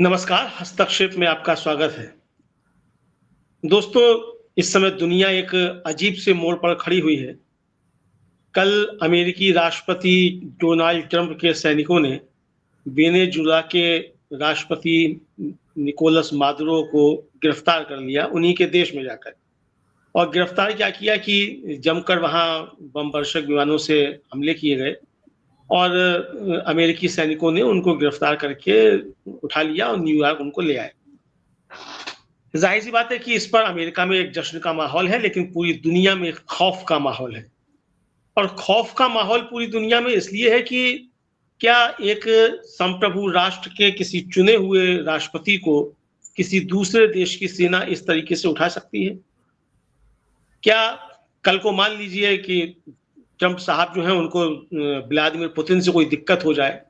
नमस्कार, हस्तक्षेप में आपका स्वागत है। दोस्तों, इस समय दुनिया एक अजीब से मोड़ पर खड़ी हुई है। कल अमेरिकी राष्ट्रपति डोनाल्ड ट्रंप के सैनिकों ने वेनेजुला के राष्ट्रपति निकोलस मादुरो को गिरफ्तार कर लिया, उन्हीं के देश में जाकर। और गिरफ्तार क्या किया कि जमकर वहाँ बम वर्षक विमानों से हमले किए गए और अमेरिकी सैनिकों ने उनको गिरफ्तार करके उठा लिया और न्यूयॉर्क उनको ले आए। ज़ाहिर-सी बात है कि इस पर अमेरिका में एक जश्न का माहौल है, लेकिन पूरी दुनिया में एक खौफ का माहौल है। और खौफ का माहौल पूरी दुनिया में इसलिए है कि क्या एक संप्रभु राष्ट्र के किसी चुने हुए राष्ट्रपति को किसी दूसरे देश की सेना इस तरीके से उठा सकती है? क्या कल को मान लीजिए कि ट्रंप साहब जो हैं उनको व्लादिमीर पुतिन से कोई दिक्कत हो जाए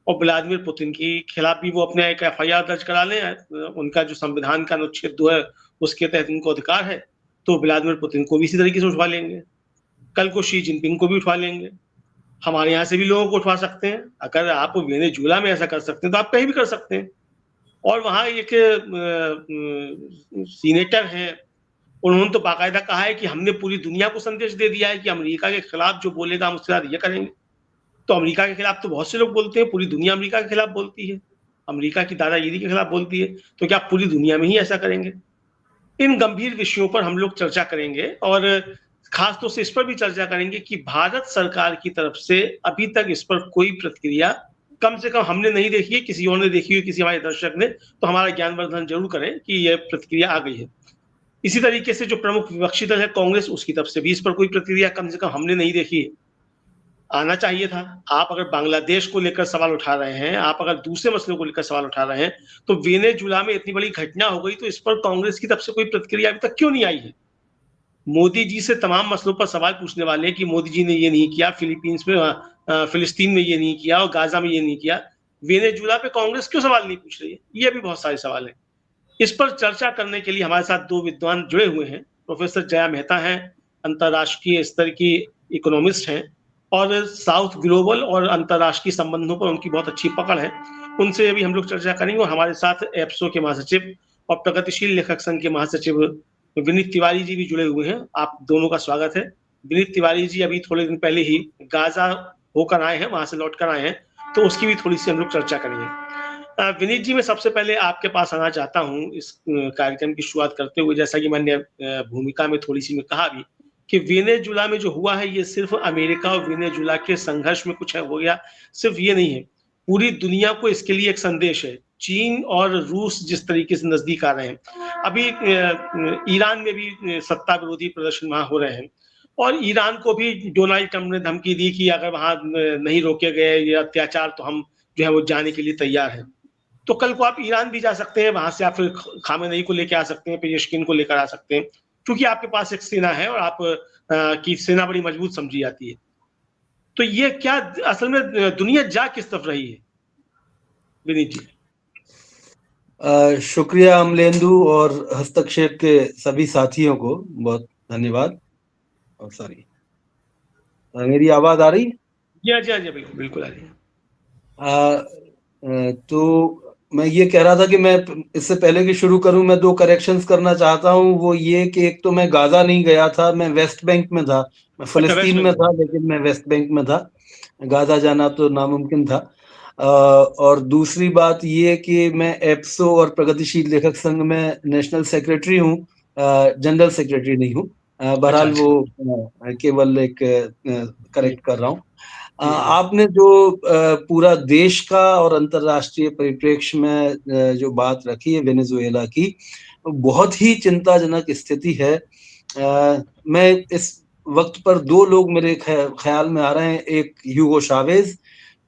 और व्लादिमीर पुतिन के खिलाफ भी वो अपने एक एफआईआर दर्ज करा लें, उनका जो संविधान का अनुच्छेद 2 है उसके तहत उनको अधिकार है, तो व्लादिमीर पुतिन को भी इसी तरीके से उठवा लेंगे। कल को शी जिनपिंग को भी उठवा लेंगे। हमारे यहाँ से भी लोगों को उठवा सकते हैं। अगर आप वेनेजुएला में ऐसा कर सकते हैं तो आप कहीं भी कर सकते हैं। और वहाँ एक सीनेटर हैं, उन्होंने तो बाकायदा कहा है कि हमने पूरी दुनिया को संदेश दे दिया है कि अमेरिका के खिलाफ जो बोलेगा हम उसके साथ ये करेंगे। तो अमेरिका के खिलाफ तो बहुत से लोग बोलते हैं, पूरी दुनिया अमेरिका के खिलाफ बोलती है। अमेरिका की दादागिरी के खिलाफ बोलती है, तो क्या पूरी दुनिया में ही ऐसा करेंगे? इन गंभीर विषयों पर हम लोग चर्चा करेंगे और खास तौर से इस पर भी चर्चा करेंगे कि भारत सरकार की तरफ से अभी तक इस पर कोई प्रतिक्रिया कम से कम हमने नहीं देखी है, किसी और ने देखी हो, किसी हमारे दर्शक ने, तो हमारा ज्ञानवर्धन जरूर करें कि यह प्रतिक्रिया आ गई है। इसी तरीके से जो प्रमुख विपक्षी दल है कांग्रेस, उसकी तरफ से भी इस पर कोई प्रतिक्रिया कम से कम हमने नहीं देखी है। आना चाहिए था। आप अगर बांग्लादेश को लेकर सवाल उठा रहे हैं, आप अगर दूसरे मसलों को लेकर सवाल उठा रहे हैं, तो वेनेजुला में इतनी बड़ी घटना हो गई, तो इस पर कांग्रेस की तरफ से कोई प्रतिक्रिया अभी तक क्यों नहीं आई है? मोदी जी से तमाम मसलों पर सवाल पूछने वाले हैं कि मोदी जी ने ये नहीं किया, फिलीपींस में फिलिस्तीन में ये नहीं किया और गाजा में ये नहीं किया। वेनेजुला पे कांग्रेस क्यों सवाल नहीं पूछ रही है? ये भी बहुत सारे सवाल हैं। इस पर चर्चा करने के लिए हमारे साथ 2 विद्वान जुड़े हुए हैं। प्रोफेसर जया मेहता हैं, अंतर्राष्ट्रीय स्तर की इकोनॉमिस्ट हैं और साउथ ग्लोबल और अंतर्राष्ट्रीय संबंधों पर उनकी बहुत अच्छी पकड़ है। उनसे अभी हम लोग चर्चा करेंगे और हमारे साथ एप्सो के महासचिव और प्रगतिशील लेखक संघ के महासचिव विनीत तिवारी जी भी जुड़े हुए हैं। आप दोनों का स्वागत है। विनीत तिवारी जी अभी थोड़े दिन पहले ही गाजा होकर आए हैं, वहां से लौट कर आए हैं, तो उसकी भी थोड़ी सी हम लोग चर्चा करेंगे। विनीत जी, मैं सबसे पहले आपके पास आना चाहता हूँ इस कार्यक्रम की शुरुआत करते हुए। जैसा कि मैंने भूमिका में थोड़ी सी में कहा भी कि वेनेजुला में जो हुआ है ये सिर्फ अमेरिका और वेनेजुला के संघर्ष में कुछ है हो गया, सिर्फ ये नहीं है, पूरी दुनिया को इसके लिए एक संदेश है। चीन और रूस जिस तरीके से नजदीक आ रहे हैं, अभी ईरान में भी सत्ता विरोधी प्रदर्शन वहां हो रहे हैं और ईरान को भी डोनाल्ड ट्रंप ने धमकी दी कि अगर वहां नहीं रोके गए ये अत्याचार तो हम जो है वो जाने के लिए तैयार हैं। तो कल को आप ईरान भी जा सकते हैं, वहां से आप फिर खामेनेई को लेकर आ सकते हैं, पेजेश्किन को लेकर आ सकते हैं, क्योंकि आपके पास एक सेना है और आप की सेना बड़ी मजबूत समझी जाती है। तो ये क्या असल में दुनिया जा किस तरफ रही है, विनीत जी? शुक्रिया अमलेंदु और हस्तक्षेप के सभी साथियों को बहुत धन्यवाद। और सॉरी, मेरी आवाज आ रही? जी जी जी, बिल्कुल बिल्कुल आ रही है। तो मैं ये कह रहा था कि मैं इससे पहले कि शुरू करूं, मैं 2 करेक्शंस करना चाहता हूं। वो ये कि एक तो मैं गाजा नहीं गया था, मैं वेस्ट बैंक में था। मैं फिलिस्तीन में था लेकिन मैं वेस्ट बैंक में था। गाजा जाना तो नामुमकिन था। और दूसरी बात ये कि मैं एप्सो और प्रगतिशील लेखक संघ में नेशनल सेक्रेटरी हूँ, जनरल सेक्रेटरी नहीं हूँ। बहरहाल वो केवल एक करेक्ट कर रहा हूँ। आपने जो पूरा देश का और अंतर्राष्ट्रीय परिप्रेक्ष्य में जो बात रखी है वेनेजुएला की, बहुत ही चिंताजनक स्थिति है। मैं इस वक्त पर 2 लोग मेरे ख्याल में आ रहे हैं। एक ह्यूगो चावेज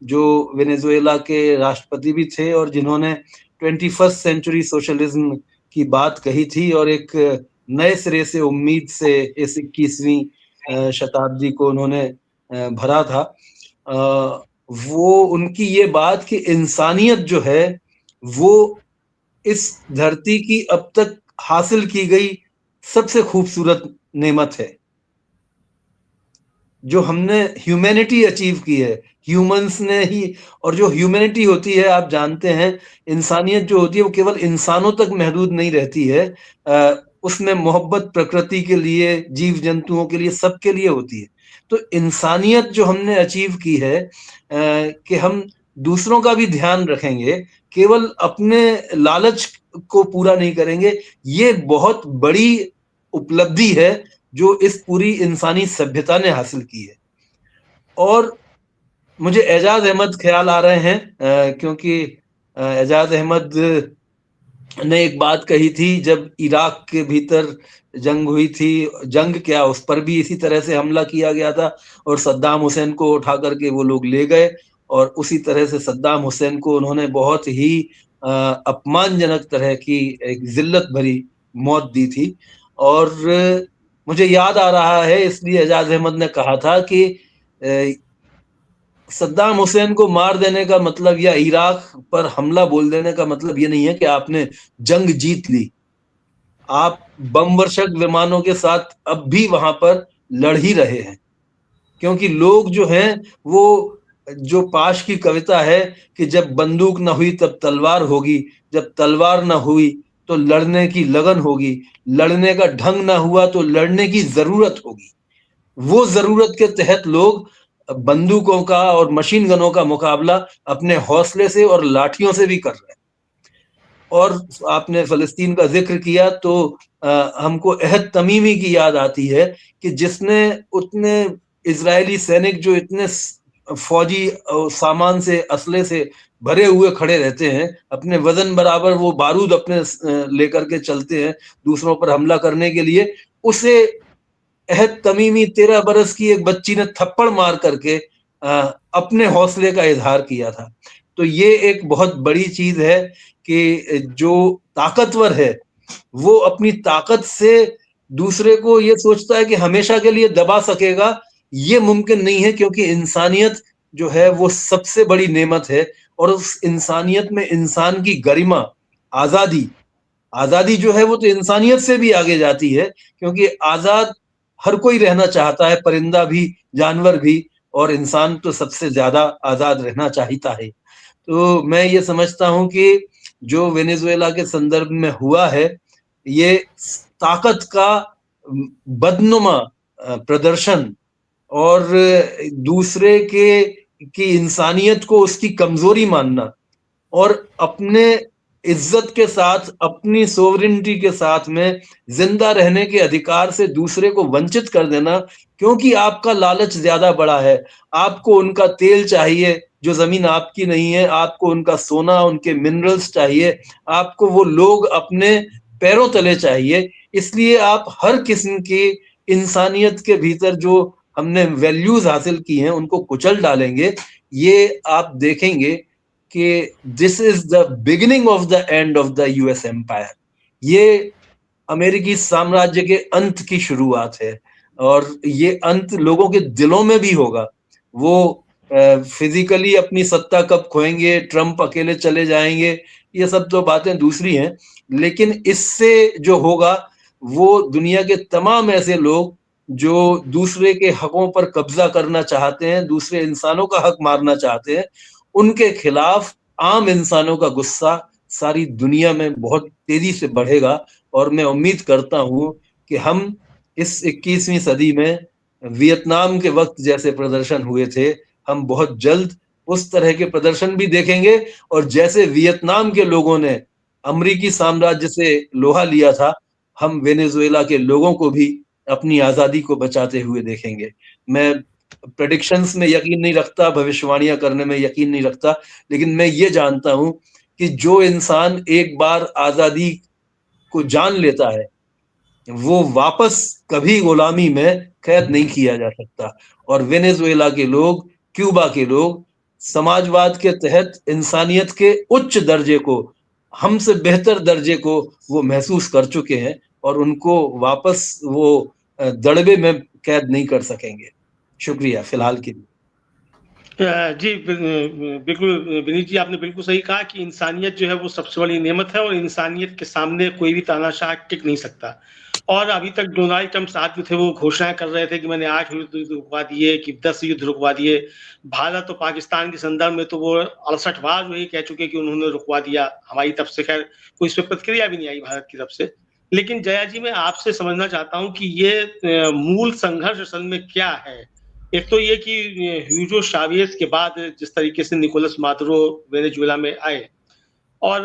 जो वेनेजुएला के राष्ट्रपति भी थे और जिन्होंने 21st सेंचुरी सोशलिज्म की बात कही थी और एक नए सिरे से उम्मीद से इस 21वीं शताब्दी को उन्होंने भरा था। वो उनकी ये बात कि इंसानियत जो है वो इस धरती की अब तक हासिल की गई सबसे खूबसूरत नेमत है। जो हमने ह्यूमैनिटी अचीव की है, ह्यूमंस ने ही, और जो ह्यूमैनिटी होती है आप जानते हैं, इंसानियत जो होती है वो केवल इंसानों तक महदूद नहीं रहती है, उसमें मोहब्बत प्रकृति के लिए, जीव जंतुओं के लिए, सबके लिए होती है। तो इंसानियत जो हमने अचीव की है कि हम दूसरों का भी ध्यान रखेंगे, केवल अपने लालच को पूरा नहीं करेंगे, ये बहुत बड़ी उपलब्धि है जो इस पूरी इंसानी सभ्यता ने हासिल की है। और मुझे एजाज अहमद ख्याल आ रहे हैं, क्योंकि एजाज अहमद ने एक बात कही थी जब इराक के भीतर जंग हुई थी, जंग क्या, उस पर भी इसी तरह से हमला किया गया था और सद्दाम हुसैन को उठा करके वो लोग ले गए, और उसी तरह से सद्दाम हुसैन को उन्होंने बहुत ही अपमानजनक तरह की एक जिल्लत भरी मौत दी थी। और मुझे याद आ रहा है, इसलिए एजाज अहमद ने कहा था कि सद्दाम हुसैन को मार देने का मतलब या इराक पर हमला बोल देने का मतलब ये नहीं है कि आपने जंग जीत ली। आप बम वर्षक विमानों के साथ अब भी वहां पर लड़ ही रहे हैं, क्योंकि लोग जो हैं वो, जो पाश की कविता है कि जब बंदूक न हुई तब तलवार होगी, जब तलवार न हुई तो लड़ने की लगन होगी, लड़ने का ढंग ना हुआ तो लड़ने की जरूरत होगी। वो जरूरत के तहत लोग बंदूकों का और मशीन गनों का मुकाबला अपने हौसले से और लाठियों से भी कर रहे हैं। और आपने फलस्तीन का जिक्र किया तो हमको अहद तमीमी की याद आती है कि जिसने उतने इजरायली सैनिक जो इतने फौजी सामान से, असले से भरे हुए खड़े रहते हैं, अपने वजन बराबर वो बारूद अपने लेकर के चलते हैं दूसरों पर हमला करने के लिए, उसे अहद तमीमी 13 बरस की एक बच्ची ने थप्पड़ मार करके अपने हौसले का इजहार किया था। तो ये एक बहुत बड़ी चीज है कि जो ताकतवर है वो अपनी ताकत से दूसरे को ये सोचता है कि हमेशा के लिए दबा सकेगा, ये मुमकिन नहीं है, क्योंकि इंसानियत जो है वो सबसे बड़ी नेमत है। और उस इंसानियत में इंसान की गरिमा, आजादी, आजादी जो है वो तो इंसानियत से भी आगे जाती है, क्योंकि आजाद हर कोई रहना चाहता है, परिंदा भी, जानवर भी, और इंसान तो सबसे ज्यादा आजाद रहना चाहता है। तो मैं ये समझता हूं कि जो वेनेजुएला के संदर्भ में हुआ है, ये ताकत का बदनुमा प्रदर्शन और दूसरे के की इंसानियत को उसकी कमजोरी मानना और अपने इज्जत के साथ, अपनी सोवरेनिटी के साथ में जिंदा रहने के अधिकार से दूसरे को वंचित कर देना, क्योंकि आपका लालच ज्यादा बड़ा है। आपको उनका तेल चाहिए जो जमीन आपकी नहीं है, आपको उनका सोना, उनके मिनरल्स चाहिए, आपको वो लोग अपने पैरों तले चाहिए, इसलिए आप हर किस्म की इंसानियत के भीतर जो हमने वैल्यूज हासिल की हैं उनको कुचल डालेंगे। ये आप देखेंगे कि this is the beginning of the end of the US empire. ये अमेरिकी साम्राज्य के अंत की शुरुआत है, और ये अंत लोगों के दिलों में भी होगा। वो फिजिकली अपनी सत्ता कब खोएंगे, ट्रंप अकेले चले जाएंगे, ये सब तो बातें दूसरी हैं, लेकिन इससे जो होगा वो दुनिया के तमाम ऐसे लोग जो दूसरे के हकों पर कब्जा करना चाहते हैं, दूसरे इंसानों का हक मारना चाहते हैं, उनके खिलाफ आम इंसानों का गुस्सा सारी दुनिया में बहुत तेजी से बढ़ेगा। और मैं उम्मीद करता हूं कि हम इस 21वीं सदी में वियतनाम के वक्त जैसे प्रदर्शन हुए थे, हम बहुत जल्द उस तरह के प्रदर्शन भी देखेंगे, और जैसे वियतनाम के लोगों ने अमेरिकी साम्राज्य से लोहा लिया था, हम वेनेजुएला के लोगों को भी अपनी आजादी को बचाते हुए देखेंगे। मैं प्रेडिक्शंस में यकीन नहीं रखता, भविष्यवाणियां करने में यकीन नहीं रखता, लेकिन मैं ये जानता हूं कि जो इंसान एक बार आजादी को जान लेता है वो वापस कभी गुलामी में कैद नहीं किया जा सकता। और वेनेजुएला के लोग, क्यूबा के लोग समाजवाद के तहत इंसानियत के उच्च दर्जे को, हमसे बेहतर दर्जे को वो महसूस कर चुके हैं, और उनको वापस वो दड़बे में कैद नहीं कर सकेंगे। शुक्रिया फिलहाल के लिए। जी, बिल्कुल विनीत जी, आपने बिल्कुल सही कहा कि इंसानियत जो है वो सबसे बड़ी नेमत है और इंसानियत के सामने कोई भी तानाशाह टिक नहीं सकता। और अभी तक डोनाल्ड ट्रंप साथ जो थे वो घोषणाएं कर रहे थे कि मैंने 8 युद्ध रुकवा दिए, कि 10 युद्ध रुकवा दिए। भारत और पाकिस्तान के संदर्भ में तो वो 68 बार जो ये कह चुके कि उन्होंने रुकवा दिया। हमारी तरफ से खैर कोई इस पे प्रतिक्रिया भी नहीं आई भारत की तरफ से। लेकिन जया जी, मैं आपसे समझना चाहता हूँ कि ये मूल संघर्ष असल में क्या है? एक तो ये कि ह्यूगो चावेज के बाद जिस तरीके से निकोलस मादुरो वेनेजुएला में आए, और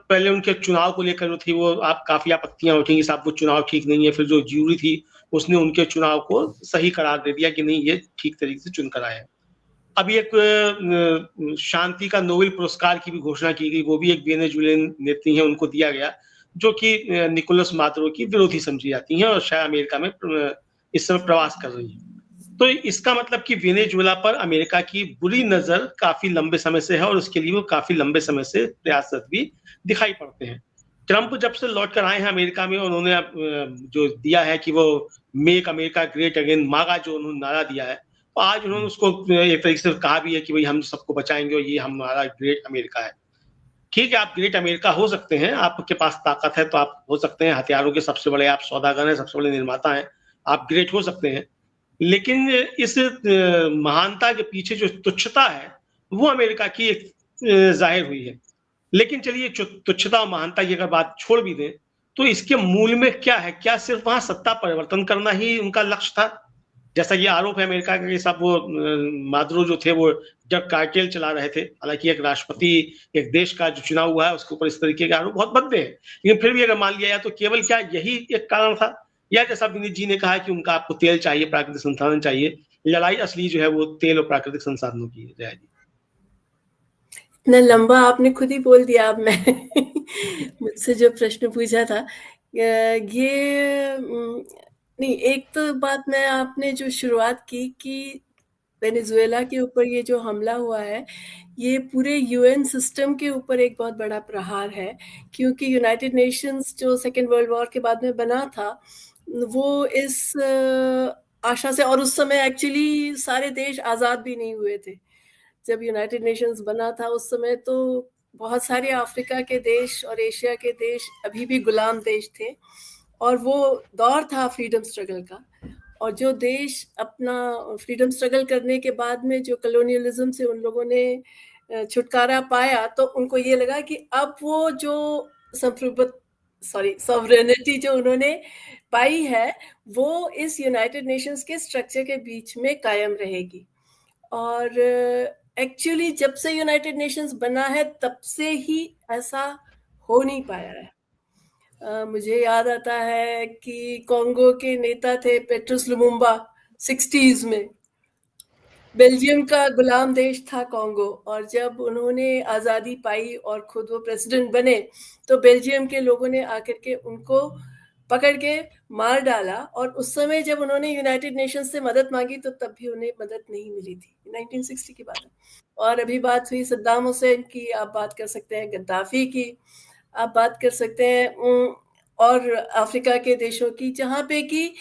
पहले उनके चुनाव को लेकर जो थी वो आप काफी आपत्तियां उठी कि साहब वो चुनाव ठीक नहीं है। फिर जो ज्यूरी थी उसने उनके चुनाव को सही करार दे दिया कि नहीं, ये ठीक तरीके से चुनकर आए हैं। अभी एक शांति का नोबेल पुरस्कार की भी घोषणा की गई, वो भी एक वेनेजुएलन नेत्री है, उनको दिया गया, जो कि निकोलस मादुरो की विरोधी समझी जाती हैं और शायद अमेरिका में इस समय प्रवास कर रही है। तो इसका मतलब कि वेनेजुएला पर अमेरिका की बुरी नजर काफी लंबे समय से है और उसके लिए वो काफी लंबे समय से प्रयासरत भी दिखाई पड़ते हैं। ट्रंप जब से लौट कर आए हैं अमेरिका में, उन्होंने जो दिया है कि वो मेक अमेरिका ग्रेट अगेन, मागा जो उन्होंने नारा दिया है, तो आज उन्होंने उसको एक तरीके से कहा भी है कि भाई हम सबको बचाएंगे और ये हमारा ग्रेट अमेरिका है। ठीक है, आप ग्रेट अमेरिका हो सकते हैं, आपके पास ताकत है तो आप हो सकते हैं, हथियारों के सबसे बड़े आप सौदागर हैं, सबसे बड़े निर्माता हैं, आप ग्रेट हो सकते हैं। लेकिन इस महानता के पीछे जो तुच्छता है वो अमेरिका की जाहिर हुई है। लेकिन चलिए तुच्छता और महानता की अगर बात छोड़ भी दें, तो इसके मूल में क्या है? क्या सिर्फ वहां सत्ता परिवर्तन करना ही उनका लक्ष्य था? जैसा ये आरोप है अमेरिका का कि साहब वो मादुरो जो थे वो ड्रग कार्टेल चला रहे थे। हालांकि एक राष्ट्रपति, एक देश का जो चुनाव हुआ है उसके ऊपर इस तरीके के आरोप बहुत बनते हैं, लेकिन फिर भी अगर मान लिया जाए तो केवल क्या यही एक कारण था, या जैसा विनीत जी ने कहा कि उनका आपको तेल चाहिए, प्राकृतिक संसाधन चाहिए, लड़ाई असली जो है वो तेल और प्राकृतिक संसाधनों की है? जया जी, इतना लंबा आपने खुद ही बोल दिया। अब मैं मुझसे जो प्रश्न पूछा था ये नहीं, एक तो बात मैं, आपने जो शुरुआत की कि वेनेजुएला के ऊपर ये जो हमला हुआ है, ये पूरे यूएन सिस्टम के ऊपर एक बहुत बड़ा प्रहार है, क्योंकि यूनाइटेड नेशंस जो सेकेंड वर्ल्ड वॉर के बाद में बना था, वो इस आशा से, और उस समय एक्चुअली सारे देश आज़ाद भी नहीं हुए थे जब यूनाइटेड नेशंस बना था। उस समय तो बहुत सारे अफ्रीका के देश और एशिया के देश अभी भी गुलाम देश थे, और वो दौर था फ्रीडम स्ट्रगल का। और जो देश अपना फ्रीडम स्ट्रगल करने के बाद में जो कॉलोनियलिज्म से उन लोगों ने छुटकारा पाया, तो उनको ये लगा कि अब वो जो सॉवरेनिटी जो उन्होंने पाई है, वो इस यूनाइटेड नेशंस के स्ट्रक्चर के बीच में कायम रहेगी। और एक्चुअली जब से यूनाइटेड नेशंस बना है तब से ही ऐसा हो नहीं पाया है। मुझे याद आता है कि कॉन्गो के नेता थे पेट्रोस लुमुम्बा 60s में। बेल्जियम का गुलाम देश था कॉन्गो, और जब उन्होंने आज़ादी पाई और खुद वो प्रेसिडेंट बने, तो बेल्जियम के लोगों ने आकर के उनको पकड़ के मार डाला। और उस समय जब उन्होंने यूनाइटेड नेशंस से मदद मांगी तो तब भी उन्हें मदद नहीं मिली थी, 1960 की बात है। और अभी बात हुई सद्दाम हुसैन की, आप बात कर सकते हैं गद्दाफी की, आप बात कर सकते हैं और अफ्रीका के देशों की, जहाँ पे कि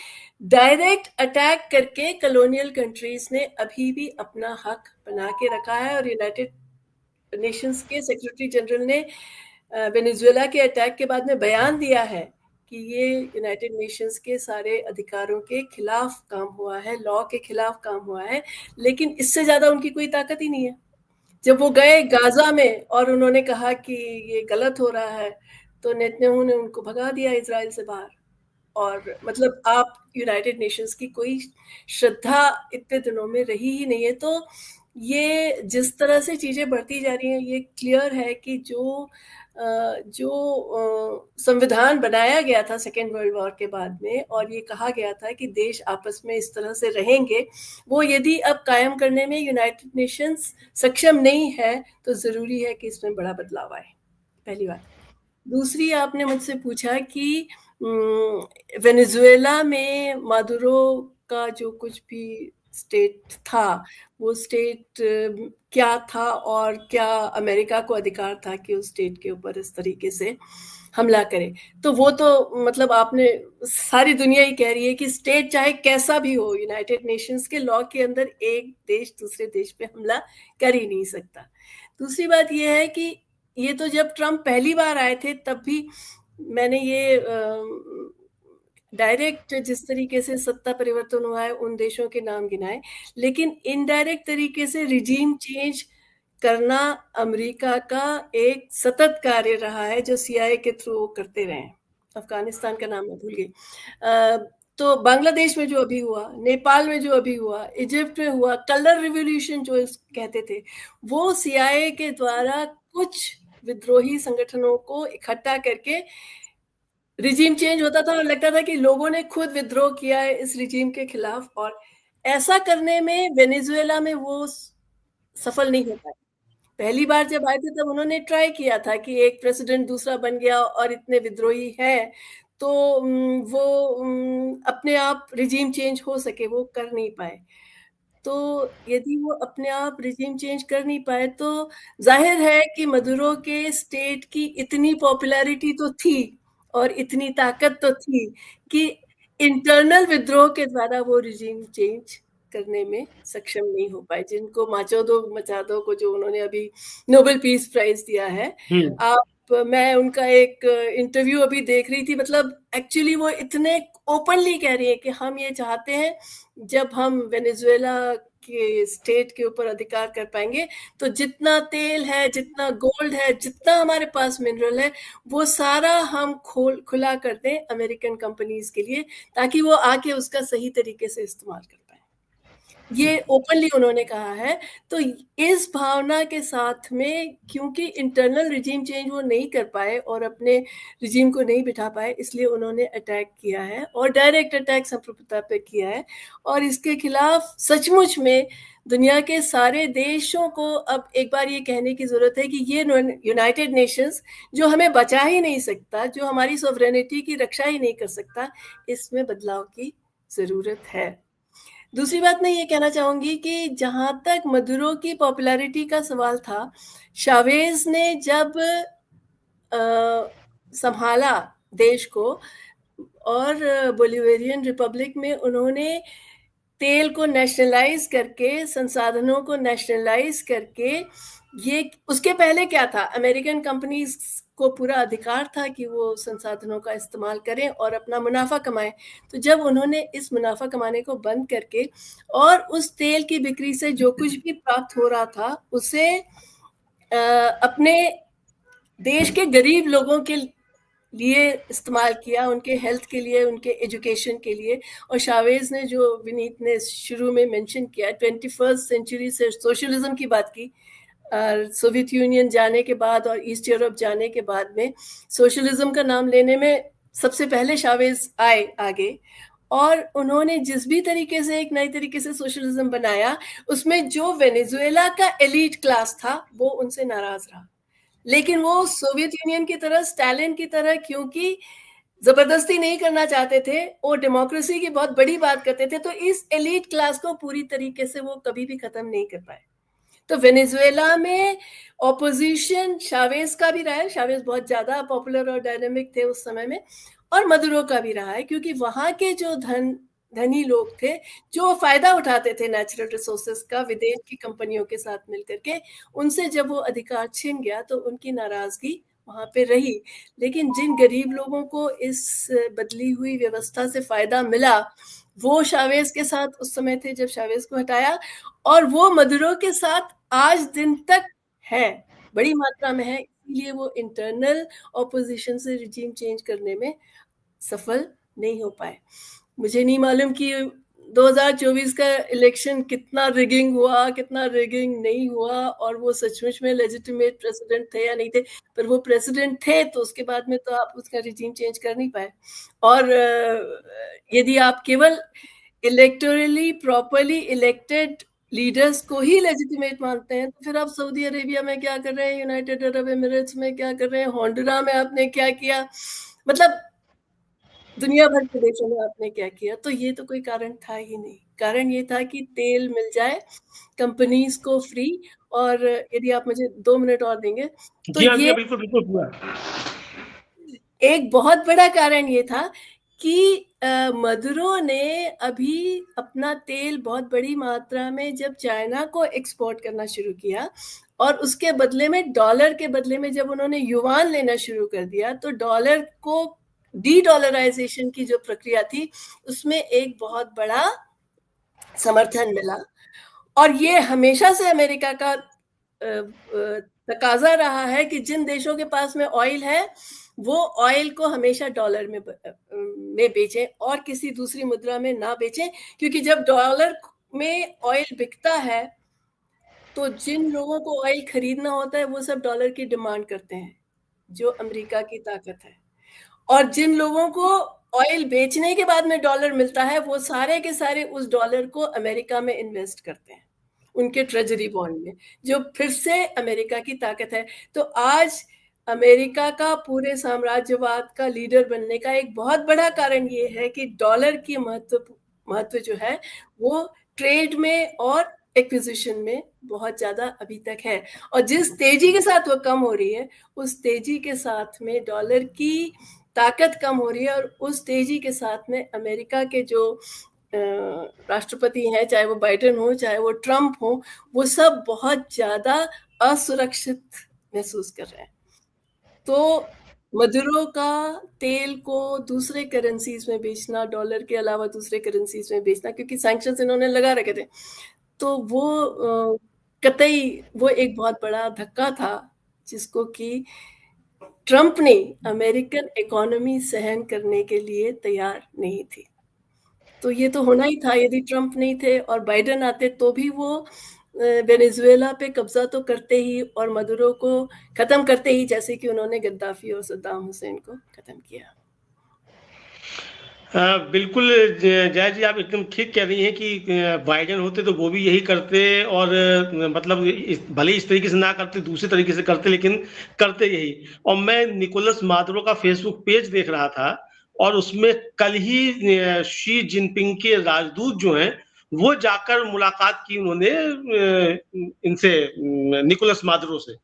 डायरेक्ट अटैक करके कॉलोनियल कंट्रीज ने अभी भी अपना हक बना के रखा है। और यूनाइटेड नेशंस के सेक्रेटरी जनरल ने वेनेजुएला के अटैक के बाद में बयान दिया है कि ये यूनाइटेड नेशंस के सारे अधिकारों के खिलाफ काम हुआ है, लॉ के खिलाफ काम हुआ है, लेकिन इससे ज्यादा उनकी कोई ताकत ही नहीं है। जब वो गए गाजा में और उन्होंने कहा कि ये गलत हो रहा है, तो नेतन्याहू ने उनको भगा दिया इजराइल से बाहर। और मतलब आप यूनाइटेड नेशंस की कोई श्रद्धा इतने दिनों में रही ही नहीं है। तो ये जिस तरह से चीजें बढ़ती जा रही हैं, ये क्लियर है कि जो संविधान बनाया गया था सेकेंड वर्ल्ड वॉर के बाद में, और ये कहा गया था कि देश आपस में इस तरह से रहेंगे, वो यदि अब कायम करने में यूनाइटेड नेशंस सक्षम नहीं है, तो जरूरी है कि इसमें बड़ा बदलाव आए। पहली बात। दूसरी, आपने मुझसे पूछा कि वेनेजुएला में मादुरो का जो कुछ भी स्टेट था, वो स्टेट क्या था और क्या अमेरिका को अधिकार था कि उस स्टेट के ऊपर इस तरीके से हमला करे। तो वो तो मतलब आपने, सारी दुनिया ही कह रही है कि स्टेट चाहे कैसा भी हो, यूनाइटेड नेशंस के लॉ के अंदर एक देश दूसरे देश पे हमला कर ही नहीं सकता। दूसरी बात यह है कि ये तो जब ट्रम्प पहली बार आए थे तब भी मैंने ये डायरेक्ट जिस तरीके से सत्ता परिवर्तन हुआ है उन देशों के नाम गिनाए, लेकिन इनडायरेक्ट तरीके से रिजीम चेंज करना अमेरिका का एक सतत कार्य रहा है जो CIA के थ्रू करते रहे हैं। अफगानिस्तान का नाम मैं भूल गई। तो बांग्लादेश में जो अभी हुआ, नेपाल में जो अभी हुआ, इजिप्ट में हुआ, कलर रिवॉल्यूशन जो कहते थे, वो CIA के द्वारा कुछ विद्रोही संगठनों को इकट्ठा करके रिजीम चेंज होता था और लगता था कि लोगों ने खुद विद्रोह किया है इस रिजीम के खिलाफ, और ऐसा करने में वेनेजुएला में वो सफल नहीं हो पाए। पहली बार जब आए थे तब उन्होंने ट्राई किया था कि एक प्रेसिडेंट दूसरा बन गया और इतने विद्रोही हैं तो वो अपने आप रिजीम चेंज हो सके, वो कर नहीं पाए। तो यदि वो अपने आप रिजीम चेंज कर नहीं पाए तो जाहिर है कि मदुरो के स्टेट की इतनी पॉपुलैरिटी तो थी और इतनी ताकत तो थी कि इंटरनल विद्रोह के द्वारा वो रिजीम चेंज करने में सक्षम नहीं हो पाए, जिनको मचादो को जो उन्होंने अभी नोबेल पीस प्राइज दिया है। मैं उनका एक इंटरव्यू अभी देख रही थी, मतलब एक्चुअली वो इतने ओपनली कह रही है कि हम ये चाहते हैं जब हम वेनेजुएला के स्टेट के ऊपर अधिकार कर पाएंगे तो जितना तेल है, जितना गोल्ड है, जितना हमारे पास मिनरल है, वो सारा हम खुला कर दें अमेरिकन कंपनीज के लिए ताकि वो आके उसका सही तरीके से इस्तेमाल कर पाए। ये ओपनली उन्होंने कहा है। तो इस भावना के साथ में क्योंकि इंटरनल रिजीम चेंज वो नहीं कर पाए और अपने रिजीम को नहीं बिठा पाए, इसलिए उन्होंने अटैक किया है और डायरेक्ट अटैक संप्रभुता पे किया है। और इसके खिलाफ सचमुच में दुनिया के सारे देशों को अब एक बार ये कहने की जरूरत है कि ये यूनाइटेड नेशंस जो हमें बचा ही नहीं सकता, जो हमारी सॉवरेनिटी की रक्षा ही नहीं कर सकता, इसमें बदलाव की जरूरत है। दूसरी बात मैं ये कहना चाहूंगी कि जहां तक मदुरो की पॉपुलैरिटी का सवाल था, शावेज ने जब संभाला देश को और बोलिवियन रिपब्लिक में उन्होंने तेल को नेशनलाइज करके, संसाधनों को नेशनलाइज करके, ये उसके पहले क्या था, अमेरिकन कंपनीज को पूरा अधिकार था कि वो संसाधनों का इस्तेमाल करें और अपना मुनाफा कमाएं। तो जब उन्होंने इस मुनाफा कमाने को बंद करके और उस तेल की बिक्री से जो कुछ भी प्राप्त हो रहा था उसे अपने देश के गरीब लोगों के लिए इस्तेमाल किया, उनके हेल्थ के लिए, उनके एजुकेशन के लिए। और शावेज ने, जो विनीत ने शुरू में मेंशन किया, 21st सेंचुरी से सोशलिज्म की बात की, सोवियत यूनियन जाने के बाद और ईस्ट यूरोप जाने के बाद में सोशलिज्म का नाम लेने में सबसे पहले शावेज आए आगे, और उन्होंने जिस भी तरीके से एक नए तरीके से सोशलिज्म बनाया उसमें जो वेनेजुएला का एलीट क्लास था वो उनसे नाराज रहा। लेकिन वो सोवियत यूनियन की तरह, स्टालिन की तरह, क्योंकि जबरदस्ती नहीं करना चाहते थे, वो डेमोक्रेसी की बहुत बड़ी बात करते थे, तो इस एलीट क्लास को पूरी तरीके से वो कभी भी खत्म नहीं कर पाए। तो वेनेजुएला में ऑपोजिशन शावेज का भी रहा है, शावेज बहुत ज्यादा पॉपुलर और डायनेमिक थे उस समय में, और मदुरो का भी रहा है, क्योंकि वहां के जो धनी लोग थे जो फायदा उठाते थे नेचुरल रिसोर्सेस का विदेश की कंपनियों के साथ मिलकर के, उनसे जब वो अधिकार छिन गया तो उनकी नाराजगी वहां पे रही। लेकिन जिन गरीब लोगों को इस बदली हुई व्यवस्था से फायदा मिला वो शावेज के साथ उस समय थे जब शावेज को हटाया, और वो मदुरो के साथ आज दिन तक है, बड़ी मात्रा में है। इसलिए वो इंटरनल ऑपोजिशन से रिजीम चेंज करने में सफल नहीं हो पाए। मुझे नहीं मालूम कि 2024 का इलेक्शन कितना रिगिंग हुआ, कितना रिगिंग नहीं हुआ, और वो सचमुच में लेजिटिमेट प्रेसिडेंट थे या नहीं थे, पर वो प्रेसिडेंट थे तो उसके बाद में तो आप उसका रिजीम चेंज कर नहीं पाए। और यदि आप केवल इलेक्टोरली प्रॉपरली इलेक्टेड लीडर्स को ही लेजिटिमेट मानते हैं तो फिर आप सऊदी अरेबिया में क्या कर रहे हैं, यूनाइटेड अरब एमिरेट्स में क्या कर रहे हैं, होंडुरा में आपने क्या किया, मतलब दुनिया भर के देशों में आपने क्या किया। तो ये तो कोई कारण था ही नहीं। कारण ये था कि तेल मिल जाए कंपनीज को फ्री। और यदि आप मुझे 2 मिनट और देंगे तो ये बिल्कुल बिल्कुल पूरा एक बहुत बड़ा कारण ये था कि मदुरो ने अभी अपना तेल बहुत बड़ी मात्रा में जब चाइना को एक्सपोर्ट करना शुरू किया और उसके बदले में डॉलर के बदले में जब उन्होंने युआन लेना शुरू कर दिया तो डॉलर को डी डॉलराइजेशन की जो प्रक्रिया थी उसमें एक बहुत बड़ा समर्थन मिला। और ये हमेशा से अमेरिका का तकाजा रहा है कि जिन देशों के पास में ऑयल है वो ऑयल को हमेशा डॉलर में बेचें और किसी दूसरी मुद्रा में ना बेचें, क्योंकि जब डॉलर में ऑयल बिकता है तो जिन लोगों को ऑयल खरीदना होता है वो सब डॉलर की डिमांड करते हैं, जो अमेरिका की ताकत है। और जिन लोगों को ऑयल बेचने के बाद में डॉलर मिलता है वो सारे के सारे उस डॉलर को अमेरिका में इन्वेस्ट करते हैं, उनके ट्रेजरी बॉन्ड में, जो फिर से अमेरिका की ताकत है। तो आज अमेरिका का पूरे साम्राज्यवाद का लीडर बनने का एक बहुत बड़ा कारण ये है कि डॉलर की महत्व जो है वो ट्रेड में और एक्विजिशन में बहुत ज्यादा अभी तक है। और जिस तेजी के साथ वो कम हो रही है उस तेजी के साथ में डॉलर की ताकत कम हो रही है, और उस तेजी के साथ में अमेरिका के जो राष्ट्रपति हैं, चाहे वो बाइडेन हो चाहे वो ट्रम्प हो, वो सब बहुत ज्यादा असुरक्षित महसूस कर रहे हैं। तो मदुरो का तेल को दूसरे करेंसीज में बेचना, डॉलर के अलावा दूसरे करेंसीज में बेचना, क्योंकि सैंक्शंस इन्होंने लगा रखे थे, तो वो कतई वो एक बहुत बड़ा धक्का था जिसको कि ट्रम्प ने अमेरिकन इकोनॉमी सहन करने के लिए तैयार नहीं थी। तो ये तो होना ही था, यदि ट्रम्प नहीं थे और बाइडेन आते तो भी वो वेनेजुएला पे कब्जा तो करते ही और मदुरो को खत्म करते ही, जैसे कि उन्होंने गद्दाफी और सद्दाम हुसैन को खत्म किया। बिल्कुल जया जी, आप एकदम ठीक कह रही हैं कि बाइडेन होते तो वो भी यही करते, और मतलब भले इस तरीके से ना करते, दूसरे तरीके से करते, लेकिन करते यही। और मैं निकोलस मादुरो का फेसबुक पेज देख रहा था और उसमें कल ही शी जिनपिंग के राजदूत जो हैं वो जाकर मुलाकात की उन्होंने इनसे, निकोलस मादुरो से।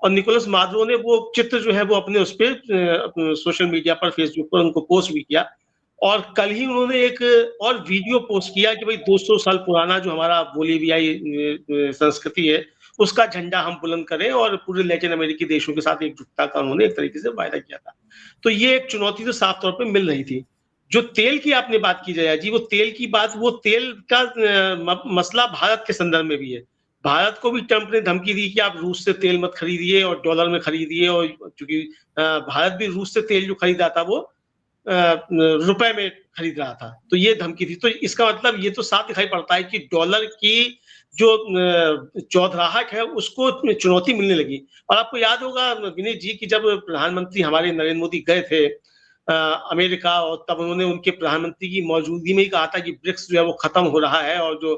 और निकोलस मादुरो ने वो चित्र जो है वो अपने उस पर सोशल मीडिया पर, फेसबुक पर उनको पोस्ट भी किया। और कल ही उन्होंने एक और वीडियो पोस्ट किया कि भाई 200 साल पुराना जो हमारा बोलीवियाई संस्कृति है उसका झंडा हम बुलंद करें, और पूरे लैटिन अमेरिकी देशों के साथ एकजुटता का उन्होंने एक तरीके से वायदा किया था। तो ये एक चुनौती तो साफ तौर पे मिल रही थी। जो तेल की आपने बात की जया जी, वो तेल की बात, वो तेल का मसला भारत के संदर्भ में भी है। भारत को भी ट्रंप ने धमकी दी कि आप रूस से तेल मत खरीदिए और डॉलर में खरीदिए, और चूंकि भारत भी रूस से तेल जो खरीदा था वो रुपए में खरीद रहा था, तो ये धमकी थी। तो इसका मतलब ये तो साफ दिखाई पड़ता है कि डॉलर की जो चौधराहट है उसको चुनौती मिलने लगी। और आपको याद होगा विनीत जी कि जब प्रधानमंत्री हमारे नरेंद्र मोदी गए थे अमेरिका, और तब उन्होंने उनके प्रधानमंत्री की मौजूदगी में ही कहा था कि ब्रिक्स जो है वो खत्म हो रहा है और जो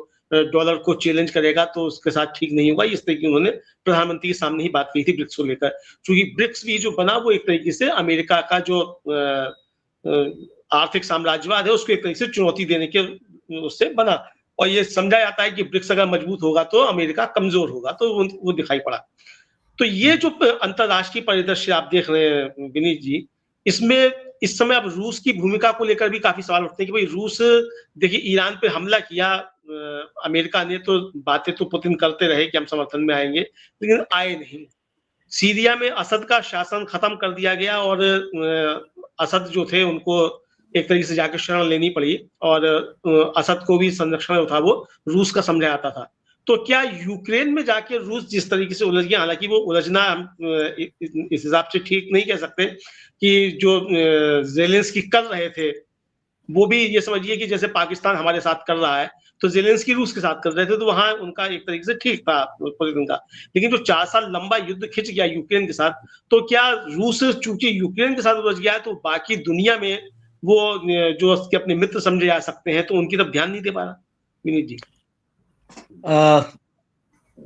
डॉलर को चैलेंज करेगा तो उसके साथ ठीक नहीं होगा। इस तरीके उन्होंने प्रधानमंत्री के सामने ही बात की थी ब्रिक्स को लेकर, क्योंकि ब्रिक्स भी जो बना वो एक तरीके से अमेरिका का जो आर्थिक साम्राज्यवाद है उसको एक तरीके से चुनौती देने के उससे बना। और ये समझा जाता है कि ब्रिक्स अगर मजबूत होगा तो अमेरिका कमजोर होगा, तो वो दिखाई पड़ा। तो ये जो अंतरराष्ट्रीय परिदृश्य आप देख रहे हैं विनीत जी, इसमें इस समय अब रूस की भूमिका को लेकर भी काफी सवाल उठते हैं कि भाई रूस, देखिए ईरान पे हमला किया अमेरिका ने, तो बातें तो पुतिन करते रहे कि हम समर्थन में आएंगे, लेकिन आए नहीं। सीरिया में असद का शासन खत्म कर दिया गया और असद जो थे उनको एक तरीके से जाकर शरण लेनी पड़ी, और असद को भी संरक्षण था वो रूस का समझा जाता था। तो क्या यूक्रेन में जाके रूस जिस तरीके से उलझ गया, हालांकि वो उलझना हम इस हिसाब से ठीक नहीं कह सकते कि जो ज़ेलेंस्की कर रहे थे वो भी ये समझिए कि जैसे पाकिस्तान हमारे साथ कर रहा है, तो ज़ेलेंस्की रूस के साथ कर रहे थे, तो वहां उनका एक तरीके से ठीक था पुतिन का। लेकिन जो 4 साल लंबा युद्ध खिंच गया यूक्रेन के साथ, तो क्या रूस चूंकि यूक्रेन के साथ उलझ गया है तो बाकी दुनिया में वो जो उसके अपने मित्र समझे जा सकते हैं तो उनकी तरफ ध्यान नहीं दे पा रहा? विनीत जी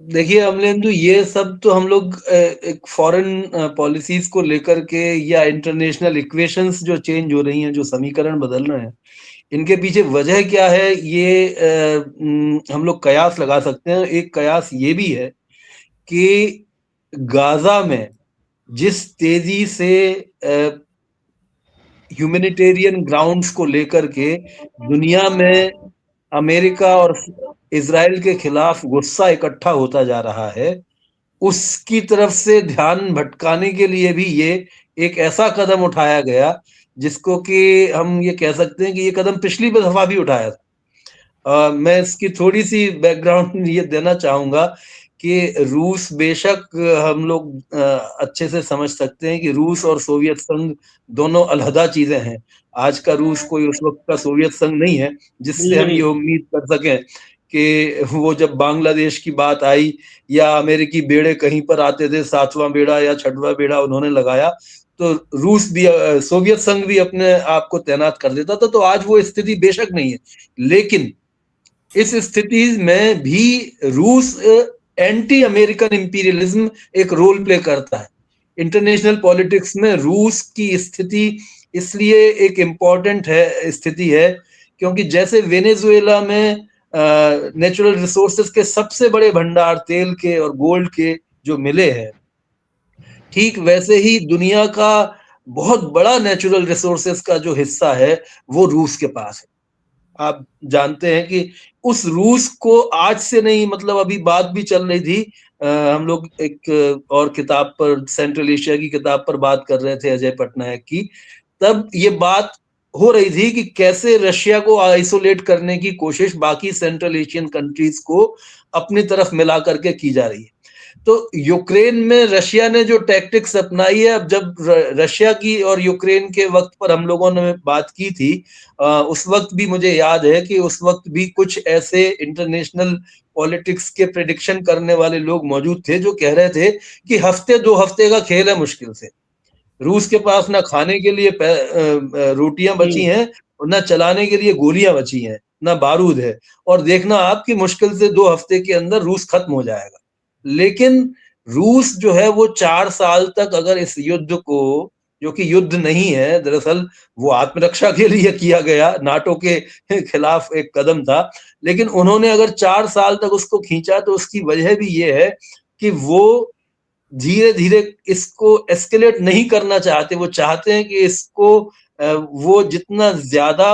देखिए अमलेंदु, ये सब तो हम लोग एक फॉरेन पॉलिसीज को लेकर के या इंटरनेशनल इक्वेशंस जो चेंज हो रही हैं, जो समीकरण बदल रहे हैं, इनके पीछे वजह क्या है ये हम लोग कयास लगा सकते हैं। एक कयास ये भी है कि गाजा में जिस तेजी से ह्यूमैनिटेरियन ग्राउंड्स को लेकर के दुनिया में अमेरिका और इजराइल के खिलाफ गुस्सा इकट्ठा होता जा रहा है, उसकी तरफ से ध्यान भटकाने के लिए भी ये एक ऐसा कदम उठाया गया जिसको कि हम ये कह सकते हैं कि ये कदम पिछली दफा भी उठाया था। मैं इसकी थोड़ी सी बैकग्राउंड ये देना चाहूंगा कि रूस बेशक हम लोग अच्छे से समझ सकते हैं कि रूस और सोवियत संघ दोनों अलहदा चीजें हैं। आज का रूस कोई उस वक्त का सोवियत संघ नहीं है, जिससे हम ये उम्मीद कर सकें कि वो जब बांग्लादेश की बात आई या अमेरिकी बेड़े कहीं पर आते थे, 7वां बेड़ा या 6वां बेड़ा उन्होंने लगाया, तो रूस भी, सोवियत संघ भी अपने आप को तैनात कर देता था। तो आज वो स्थिति बेशक नहीं है, लेकिन इस स्थिति में भी रूस एंटी अमेरिकन इंपीरियलिज्म एक रोल प्ले करता है। इंटरनेशनल पॉलिटिक्स में रूस की स्थिति इसलिए एक इम्पॉर्टेंट स्थिति है क्योंकि जैसे वेनेजुएला में नेचुरल रिसोर्सेज के सबसे बड़े भंडार तेल के और गोल्ड के जो मिले हैं, ठीक वैसे ही दुनिया का बहुत बड़ा नेचुरल रिसोर्सेज का जो हिस्सा है वो रूस के पास है। आप जानते हैं कि उस रूस को आज से नहीं, मतलब अभी बात भी चल रही थी, हम लोग एक और किताब पर, सेंट्रल एशिया की किताब पर बात कर रहे थे अजय पटनायक की, तब ये बात हो रही थी कि कैसे रशिया को आइसोलेट करने की कोशिश बाकी सेंट्रल एशियन कंट्रीज को अपनी तरफ मिला करके की जा रही है। तो यूक्रेन में रशिया ने जो टैक्टिक्स अपनाई है, अब जब रशिया की और यूक्रेन के वक्त पर हम लोगों ने बात की थी, उस वक्त भी मुझे याद है कि उस वक्त भी कुछ ऐसे इंटरनेशनल पॉलिटिक्स के प्रेडिक्शन करने वाले लोग मौजूद थे जो कह रहे थे कि हफ्ते 2 हफ्ते का खेल है मुश्किल से। रूस के पास ना खाने के लिए रोटियां बची हैं, ना चलाने के लिए गोलियां बची हैं, ना बारूद है, और देखना आपकी मुश्किल से 2 हफ्ते के अंदर रूस खत्म हो जाएगा। लेकिन रूस जो है वो 4 साल तक अगर इस युद्ध को, जो कि युद्ध नहीं है दरअसल, वो आत्मरक्षा के लिए किया गया नाटो के खिलाफ एक कदम था, लेकिन उन्होंने अगर 4 साल तक उसको खींचा तो उसकी वजह भी ये है कि वो धीरे धीरे इसको एस्केलेट नहीं करना चाहते। वो चाहते हैं कि इसको वो जितना ज्यादा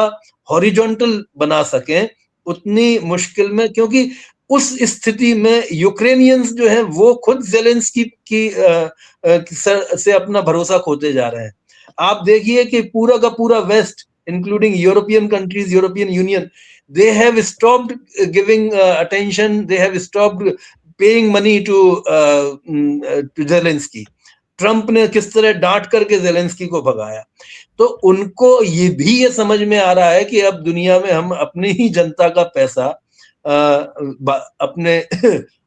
हॉरिजॉन्टल बना सकें उतनी मुश्किल में, क्योंकि उस स्थिति में यूक्रेनियंस जो हैं वो खुद ज़ेलेंस्की की से अपना भरोसा खोते जा रहे हैं। आप देखिए कि पूरा का पूरा west, including European countries, European union, they have stopped giving attention, they have stopped paying money to Zelensky। Trump ने किस तरह डांट करके जेलेंस्की को भगाया। तो उनको ये भी ये समझ में आ रहा है कि अब दुनिया में हम अपनी ही जनता का पैसा अपने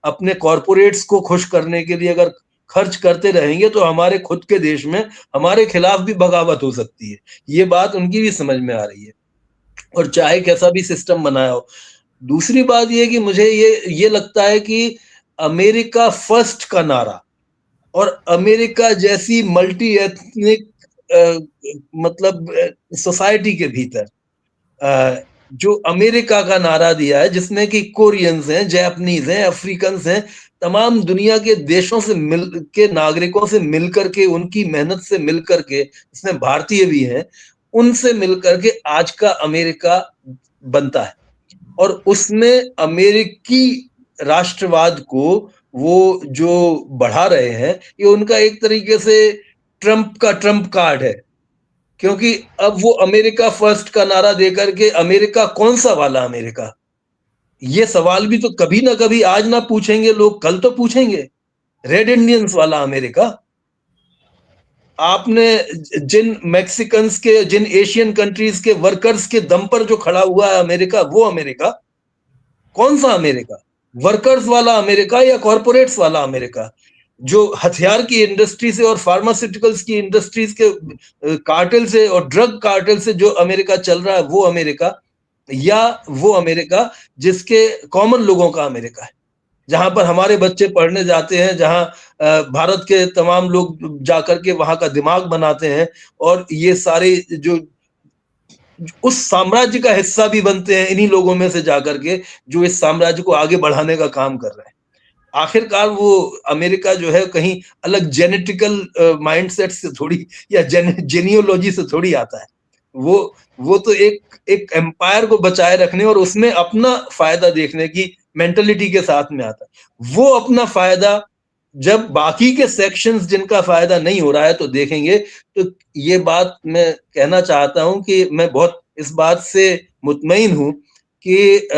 अपने कॉरपोरेट्स को खुश करने के लिए अगर खर्च करते रहेंगे तो हमारे खुद के देश में हमारे खिलाफ भी बगावत हो सकती है। ये बात उनकी भी समझ में आ रही है, और चाहे कैसा भी सिस्टम बनाया हो। दूसरी बात ये कि मुझे ये लगता है कि अमेरिका फर्स्ट का नारा और अमेरिका जैसी मल्टी एथनिक मतलब सोसाइटी के भीतर जो अमेरिका का नारा दिया है, जिसमें कि कोरियंस हैं, जापानीज हैं, अफ्रीकन्स हैं, तमाम दुनिया के देशों से मिल के नागरिकों से मिलकर के, उनकी मेहनत से मिलकर के, इसमें भारतीय भी हैं, उनसे मिलकर के आज का अमेरिका बनता है। और उसमें अमेरिकी राष्ट्रवाद को वो जो बढ़ा रहे हैं, ये उनका एक तरीके से ट्रंप का ट्रंप कार्ड है, क्योंकि अब वो अमेरिका फर्स्ट का नारा देकर के, अमेरिका कौन सा वाला अमेरिका, ये सवाल भी तो कभी ना कभी आज ना पूछेंगे लोग, कल तो पूछेंगे। रेड इंडियंस वाला अमेरिका, आपने जिन मैक्सिकन्स के, जिन एशियन कंट्रीज के वर्कर्स के दम पर जो खड़ा हुआ है अमेरिका, वो अमेरिका कौन सा अमेरिका? वर्कर्स वाला अमेरिका या कॉरपोरेट्स वाला अमेरिका? जो हथियार की इंडस्ट्री से और फार्मास्यूटिकल्स की इंडस्ट्रीज के कार्टेल से और ड्रग कार्टेल से जो अमेरिका चल रहा है, वो अमेरिका? या वो अमेरिका जिसके कॉमन लोगों का अमेरिका है, जहां पर हमारे बच्चे पढ़ने जाते हैं, जहां भारत के तमाम लोग जाकर के वहां का दिमाग बनाते हैं, और ये सारे जो उस साम्राज्य का हिस्सा भी बनते हैं इन्हीं लोगों में से जाकर के, जो इस साम्राज्य को आगे बढ़ाने का काम कर रहे हैं। आखिरकार वो अमेरिका जो है कहीं अलग जेनेटिकल माइंडसेट से थोड़ी या जेनियोलॉजी से थोड़ी आता है। वो तो एक एम्पायर को बचाए रखने और उसमें अपना फायदा देखने की मेंटलिटी के साथ में आता है। वो अपना फायदा जब बाकी के सेक्शंस जिनका फायदा नहीं हो रहा है तो देखेंगे। तो ये बात मैं कहना चाहता हूं कि मैं बहुत इस बात से मुतमईन हूं कि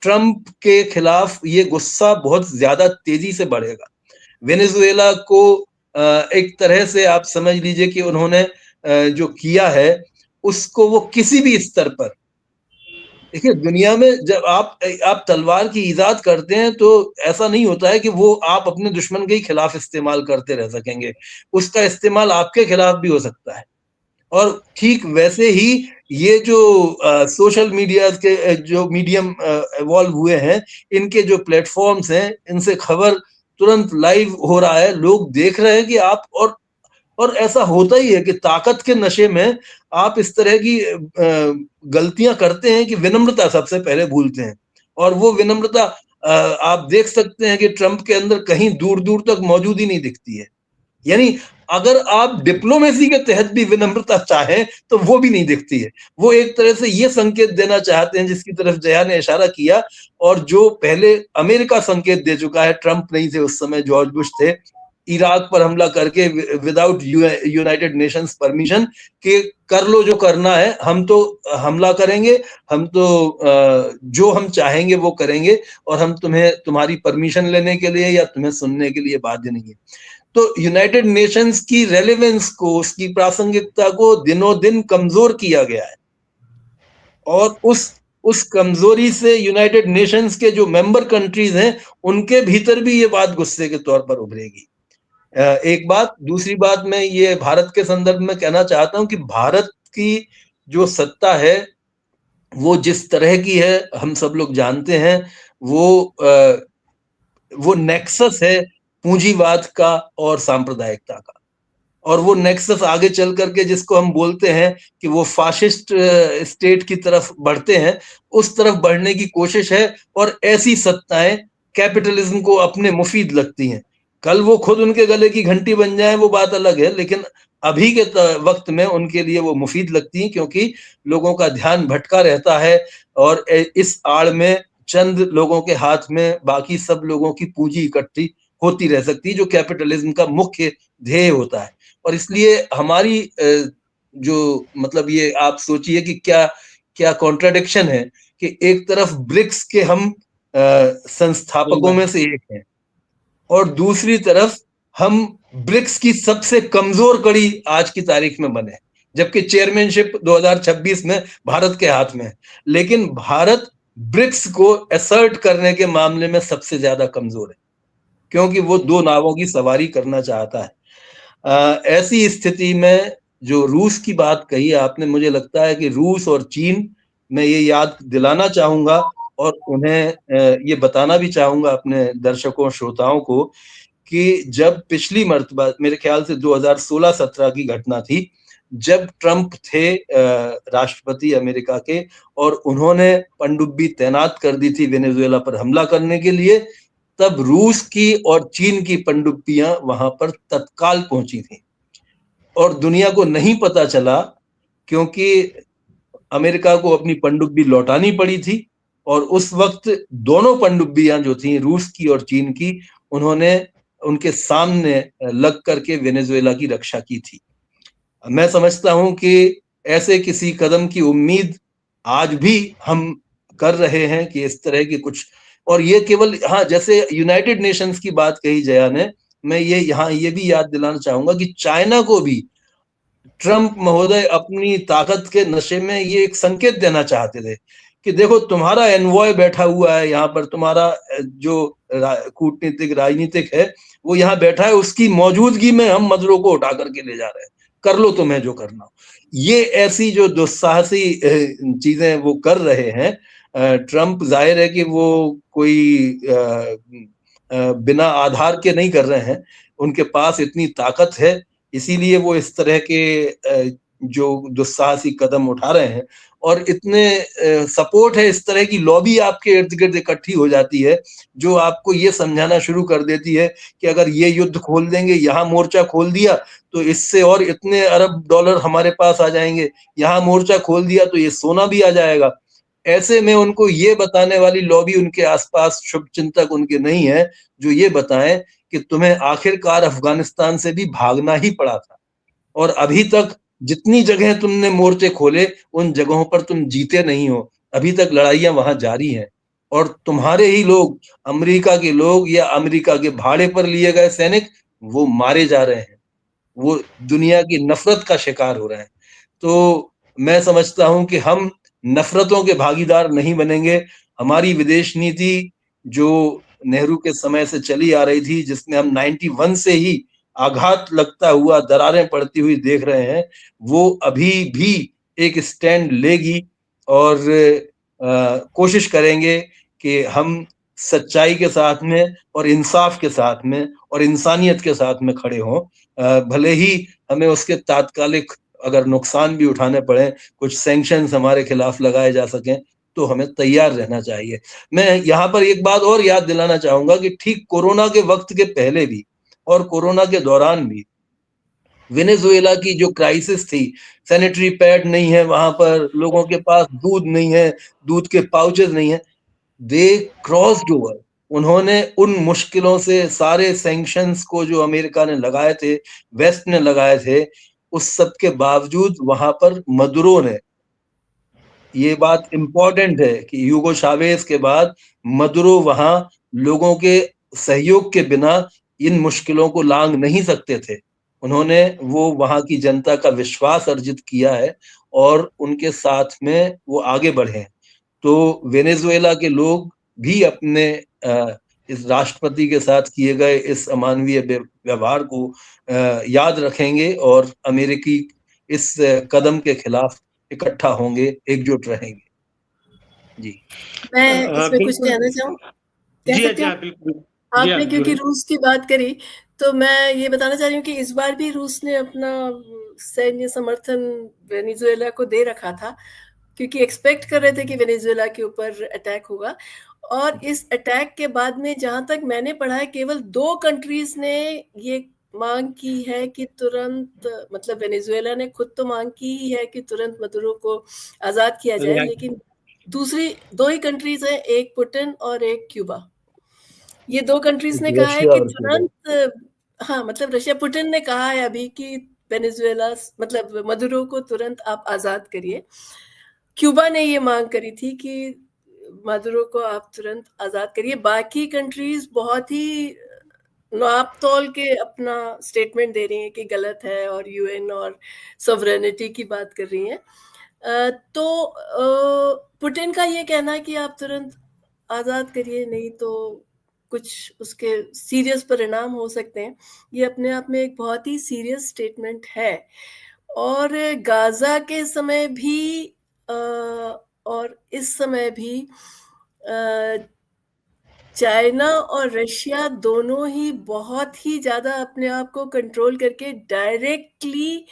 ट्रंप के खिलाफ ये गुस्सा बहुत ज्यादा तेजी से बढ़ेगा। वेनेजुएला को एक तरह से आप समझ लीजिए कि उन्होंने जो किया है उसको वो किसी भी स्तर पर, देखिए दुनिया में जब आप तलवार की इजाद करते हैं तो ऐसा नहीं होता है कि वो आप अपने दुश्मन के ही खिलाफ इस्तेमाल करते रह सकेंगे, उसका इस्तेमाल आपके खिलाफ भी हो सकता है। और ठीक वैसे ही ये जो सोशल मीडिया के जो मीडियम इवॉल्व हुए हैं, इनके जो प्लेटफॉर्म्स हैं, इनसे खबर तुरंत लाइव हो रहा है, लोग देख रहे हैं कि आप और ऐसा होता ही है कि ताकत के नशे में आप इस तरह की गलतियां करते हैं कि विनम्रता सबसे पहले भूलते हैं। और वो विनम्रता आप देख सकते हैं कि ट्रंप के अंदर कहीं दूर दूर तक मौजूद ही नहीं दिखती है। यानी अगर आप डिप्लोमेसी के तहत भी विनम्रता चाहें तो वो भी नहीं दिखती है। वो एक तरह से ये संकेत देना चाहते हैं जिसकी तरफ जया ने इशारा किया, और जो पहले अमेरिका संकेत दे चुका है, ट्रंप नहीं थे उस समय, जॉर्ज बुश थे, इराक पर हमला करके विदाउट यूनाइटेड नेशंस परमिशन के कर लो जो करना है, हम तो हमला करेंगे, हम तो जो हम चाहेंगे वो करेंगे, और हम तुम्हारी परमिशन लेने के लिए या तुम्हें सुनने के लिए बाध्य नहीं है। तो यूनाइटेड नेशंस की रेलेवेंस को, उसकी प्रासंगिकता को दिनों दिन कमजोर किया गया है, और उस कमजोरी से यूनाइटेड नेशंस के जो मेंबर कंट्रीज हैं उनके भीतर भी ये बात गुस्से के तौर पर उभरेगी। एक बात, दूसरी बात मैं ये भारत के संदर्भ में कहना चाहता हूं कि भारत की जो सत्ता है वो जिस तरह की है हम सब लोग जानते हैं। वो नेक्सस है पूंजीवाद का और सांप्रदायिकता का, और वो नेक्सस आगे चल करके जिसको हम बोलते हैं कि वो फाशिस्ट स्टेट की तरफ बढ़ते हैं, उस तरफ बढ़ने की कोशिश है। और ऐसी सत्ताएं कैपिटलिज्म को अपने मुफीद लगती हैं। कल वो खुद उनके गले की घंटी बन जाए वो बात अलग है, लेकिन अभी के वक्त में उनके लिए वो मुफीद लगती हैं, क्योंकि लोगों का ध्येय भटका रहता है और इस आड़ में चंद लोगों के हाथ में बाकी सब लोगों की पूंजी इकट्ठी होती रह सकती है, जो कैपिटलिज्म का मुख्य ध्येय होता है। और इसलिए हमारी जो मतलब ये आप सोचिए कि क्या क्या कॉन्ट्राडिक्शन है कि एक तरफ ब्रिक्स के हम संस्थापकों में से एक हैं, और दूसरी तरफ हम ब्रिक्स की सबसे कमजोर कड़ी आज की तारीख में बने, जबकि चेयरमैनशिप 2026 में भारत के हाथ में है। लेकिन भारत ब्रिक्स को असर्ट करने के मामले में सबसे ज्यादा कमजोर है, क्योंकि वो दो नावों की सवारी करना चाहता है। ऐसी स्थिति में जो रूस की बात कही आपने, मुझे लगता है कि रूस और चीन, मैं ये याद दिलाना चाहूंगा और उन्हें ये बताना भी चाहूंगा अपने दर्शकों श्रोताओं को कि जब पिछली मर्तबा, मेरे ख्याल से 2016-17 की घटना थी, जब ट्रंप थे राष्ट्रपति अमेरिका के, और उन्होंने पनडुब्बी तैनात कर दी थी वेनेजुएला पर हमला करने के लिए, तब रूस की और चीन की पनडुब्बियां वहां पर तत्काल पहुंची थी, और दुनिया को नहीं पता चला, क्योंकि अमेरिका को अपनी पनडुब्बी लौटानी पड़ी थी। और उस वक्त दोनों पनडुब्बियां जो थी, रूस की और चीन की, उन्होंने उनके सामने लग करके वेनेजुएला की रक्षा की थी। मैं समझता हूं कि ऐसे किसी कदम की उम्मीद आज भी हम कर रहे हैं कि इस तरह की कुछ, और ये केवल, हाँ, जैसे यूनाइटेड नेशंस की बात कही जया ने, मैं ये भी याद दिलाना चाहूंगा कि चाइना को भी ट्रंप महोदय अपनी ताकत के नशे में ये एक संकेत देना चाहते थे कि देखो तुम्हारा एनवॉय बैठा हुआ है यहाँ पर, तुम्हारा जो कूटनीतिक राजनीतिक है वो यहाँ बैठा है, उसकी मौजूदगी में हम मदरों को उठा करके ले जा रहे हैं, कर लो तुम्हें जो करना हो। ये ऐसी जो दुस्साहसी चीजें वो कर रहे हैं ट्रंप, जाहिर है कि वो कोई बिना आधार के नहीं कर रहे हैं, उनके पास इतनी ताकत है, इसीलिए वो इस तरह के जो दुस्साहसी कदम उठा रहे हैं। और इतने सपोर्ट है, इस तरह की लॉबी आपके इर्द गिर्द इकट्ठी हो जाती है जो आपको ये समझाना शुरू कर देती है कि अगर ये युद्ध खोल देंगे, यहाँ मोर्चा खोल दिया तो इससे और इतने अरब डॉलर हमारे पास आ जाएंगे, यहाँ मोर्चा खोल दिया तो ये सोना भी आ जाएगा। ऐसे में उनको ये बताने वाली लॉबी उनके आसपास शुभचिंतक उनके नहीं है जो ये बताएं कि तुम्हें आखिरकार अफगानिस्तान से भी भागना ही पड़ा था, और अभी तक जितनी जगह तुमने मोर्चे खोले उन जगहों पर तुम जीते नहीं हो, अभी तक लड़ाइयां वहां जारी हैं, और तुम्हारे ही लोग, अमेरिका के लोग या अमेरिका के भाड़े पर लिए गए सैनिक, वो मारे जा रहे हैं, वो दुनिया की नफरत का शिकार हो रहे हैं। तो मैं समझता हूं कि हम नफरतों के भागीदार नहीं बनेंगे। हमारी विदेश नीति जो नेहरू के समय से चली आ रही थी, जिसमें हम 91 से ही आघात लगता हुआ, दरारें पड़ती हुई देख रहे हैं, वो अभी भी एक स्टैंड लेगी, और कोशिश करेंगे कि हम सच्चाई के साथ में और इंसाफ के साथ में और इंसानियत के साथ में खड़े हों। भले ही हमें उसके तात्कालिक अगर नुकसान भी उठाने पड़े, कुछ सैंक्शंस हमारे खिलाफ लगाए जा सकें, तो हमें तैयार रहना चाहिए। मैं यहाँ पर एक बात और याद दिलाना चाहूंगा कि ठीक कोरोना के वक्त के पहले भी और कोरोना के दौरान भी वेनेजुएला की जो क्राइसिस थी, सैनिटरी पैड नहीं है वहां पर, लोगों के पास दूध नहीं है, दूध के पाउचेस नहीं है, दे क्रॉस्ड ओवर। उन्होंने उन मुश्किलों से, सारे सैंक्शंस को जो अमेरिका ने लगाए थे, वेस्ट ने लगाए थे, उस सब के बावजूद वहां पर मदुरो ने, ये बात इंपॉर्टेंट है कि ह्यूगो चावेज के बाद मदुरो वहां लोगों के सहयोग के बिना इन मुश्किलों को लांघ नहीं सकते थे। उन्होंने वो वहां की जनता का विश्वास अर्जित किया है और उनके साथ में वो आगे बढ़े हैं। तो वेनेजुएला के लोग भी अपने इस राष्ट्रपति के साथ किए गए इस अमानवीय व्यवहार को याद रखेंगे और अमेरिकी इस कदम के खिलाफ इकट्ठा होंगे, एकजुट रहेंगे। जी, मैं इसमें कुछ बिल्कुल। कहना चाहूँ, कह जी सकती हाँ, हूँ? बिल्कुल। जी आपने हाँ, क्योंकि बोलिए। रूस की बात करी, तो मैं ये बताना चाह रही हूँ कि इस बार भी रूस ने अपना सैन्य समर्थन वेनेजुएला को दे रखा था, क्योंकि एक्सपेक्ट कर रहे थे कि वेनेजुएला के ऊपर अटैक होगा। और इस अटैक के बाद में जहां तक मैंने पढ़ा है, केवल 2 कंट्रीज ने ये मांग की है कि तुरंत, मतलब वेनेजुएला ने खुद तो मांग की ही है कि तुरंत मदुरो को आजाद किया जाए, लेकिन दूसरी 2 ही कंट्रीज हैं, एक पुतिन और एक क्यूबा। ये 2 कंट्रीज ने कहा है रशिया कि और क्यूबा। तुरंत, हाँ, मतलब रशिया, पुतिन ने कहा है अभी कि वेनेजुएला, मतलब मदुरो को तुरंत आप आजाद करिए। क्यूबा ने ये मांग करी थी कि मदुरो को आप तुरंत आजाद करिए। बाकी कंट्रीज बहुत ही नाप तोल के अपना स्टेटमेंट दे रही हैं कि गलत है, और यूएन और सॉवरेनिटी की बात कर रही हैं। तो पुतिन का ये कहना है कि आप तुरंत आजाद करिए, नहीं तो कुछ उसके सीरियस परिणाम हो सकते हैं। ये अपने आप में एक बहुत ही सीरियस स्टेटमेंट है। और गाजा के समय भी और इस समय भी चाइना और रशिया दोनों ही बहुत ही ज्यादा अपने आप को कंट्रोल करके डायरेक्टली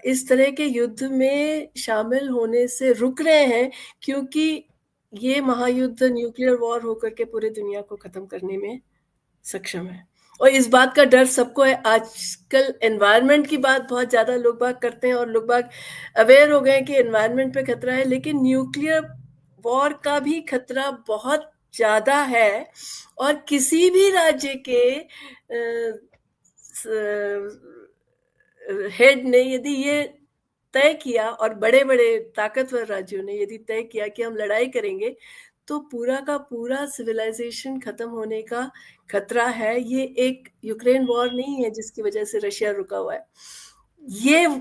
इस तरह के युद्ध में शामिल होने से रुक रहे हैं, क्योंकि ये महायुद्ध न्यूक्लियर वॉर होकर के पूरे दुनिया को खत्म करने में सक्षम है। और इस बात का डर सबको है। आजकल एनवायरनमेंट की बात बहुत ज्यादा लोग बाग करते हैं, और लोग बाग अवेयर हो गए कि एनवायरनमेंट पे खतरा है, लेकिन न्यूक्लियर वॉर का भी खतरा बहुत ज्यादा है। और किसी भी राज्य के हेड ने यदि ये तय किया, और बड़े बड़े ताकतवर राज्यों ने यदि तय किया कि हम लड़ाई करेंगे, तो पूरा का पूरा सिविलाइजेशन खत्म होने का खतरा है। ये एक यूक्रेन वॉर नहीं है जिसकी वजह से रशिया रुका हुआ है, ये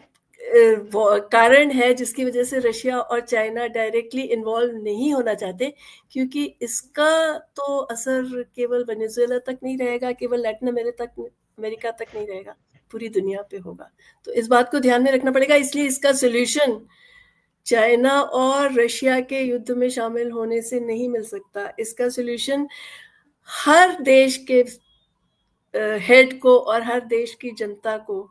कारण है जिसकी वजह से रशिया और चाइना डायरेक्टली इन्वॉल्व नहीं होना चाहते, क्योंकि इसका तो असर केवल वेनेजुएला तक नहीं रहेगा, केवल लैटिन अमेरिका तक नहीं रहेगा, पूरी दुनिया पे होगा। तो इस बात को ध्यान में रखना पड़ेगा। इसलिए इसका सोल्यूशन चाइना और रशिया के युद्ध में शामिल होने से नहीं मिल सकता। इसका सोल्यूशन हर देश के हेड को और हर देश की जनता को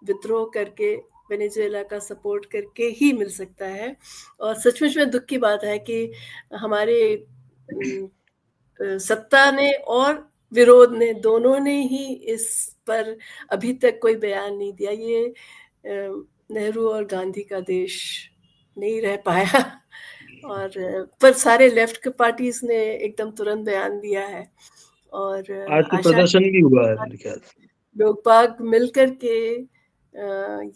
विद्रोह करके, वेनेजुएला का सपोर्ट करके ही मिल सकता है। और सचमुच में दुख की बात है कि हमारे सत्ता ने और विरोध ने, दोनों ने ही इस पर अभी तक कोई बयान नहीं दिया। ये नेहरू और गांधी का देश नहीं रह पाया। और पर सारे लेफ्ट के पार्टीज ने एकदम तुरंत बयान दिया है। और आज तो आशा प्रदर्शन है भी हुआ है मेरे ख्याल से। लोग बाग मिल करके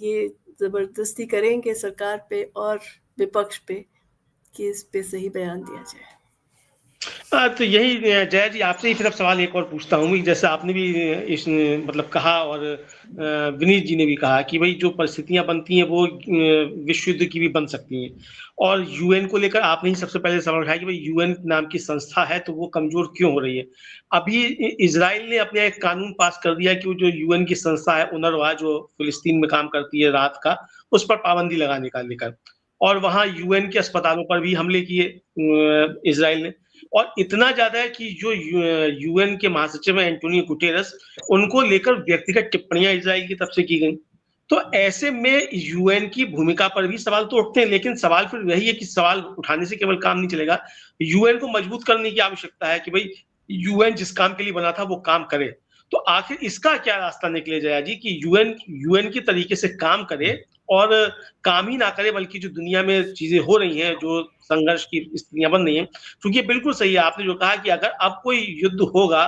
ये जबरदस्ती करेंगे सरकार पे और विपक्ष पे कि इस पे सही बयान दिया जाए। तो यही जया जी, आपसे ही फिर अब सवाल एक और पूछता हूँ, जैसे आपने भी इस मतलब कहा और विनीत जी ने भी कहा कि भाई जो परिस्थितियां बनती हैं वो विश्व युद्ध की भी बन सकती हैं, और यूएन को लेकर आपने ही सबसे पहले सवाल उठाया कि भाई यूएन नाम की संस्था है तो वो कमजोर क्यों हो रही है। अभी इजराइल ने अपने एक कानून पास कर दिया कि वो जो यूएन की संस्था है UNRWA, जो फिलिस्तीन में काम करती है रात का, उस पर पाबंदी लगाने का लेकर, और वहां यूएन के अस्पतालों पर भी हमले किए इजराइल ने, और इतना ज्यादा है कि जो यूएन के महासचिव है एंटोनियो गुटेरस, उनको लेकर व्यक्तिगत टिप्पणियां इजराइल की तरफ से की गई। तो ऐसे में यूएन की भूमिका पर भी सवाल तो उठते हैं, लेकिन सवाल फिर वही है कि सवाल उठाने से केवल काम नहीं चलेगा, यूएन को मजबूत करने की आवश्यकता है कि भाई यूएन जिस काम के लिए बना था वो काम करे। तो आखिर इसका क्या रास्ता निकले जया जी कि यूएन की तरीके से काम करे, और काम ही ना करे बल्कि जो दुनिया में चीजें हो रही हैं, जो संघर्ष की स्थितियां बन रही हैं, क्योंकि बिल्कुल सही है आपने जो कहा कि अगर अब कोई युद्ध होगा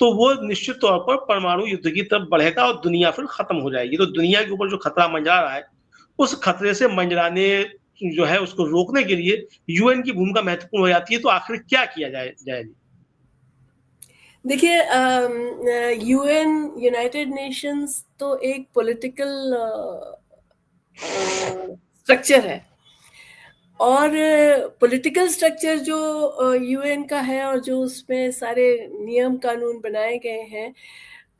तो वो निश्चित तौर पर परमाणु युद्ध की तरफ बढ़ेगा और दुनिया फिर खत्म हो जाएगी। तो दुनिया के ऊपर जो खतरा मंडरा रहा है, उस खतरे से मंडराने जो है उसको रोकने के लिए यूएन की भूमिका महत्वपूर्ण हो जाती है। तो आखिर क्या किया जाए? देखिए, यूएन यूनाइटेड नेशंस तो एक पॉलिटिकल स्ट्रक्चर है, और पॉलिटिकल स्ट्रक्चर जो यूएन का है और जो उसमें सारे नियम कानून बनाए गए हैं,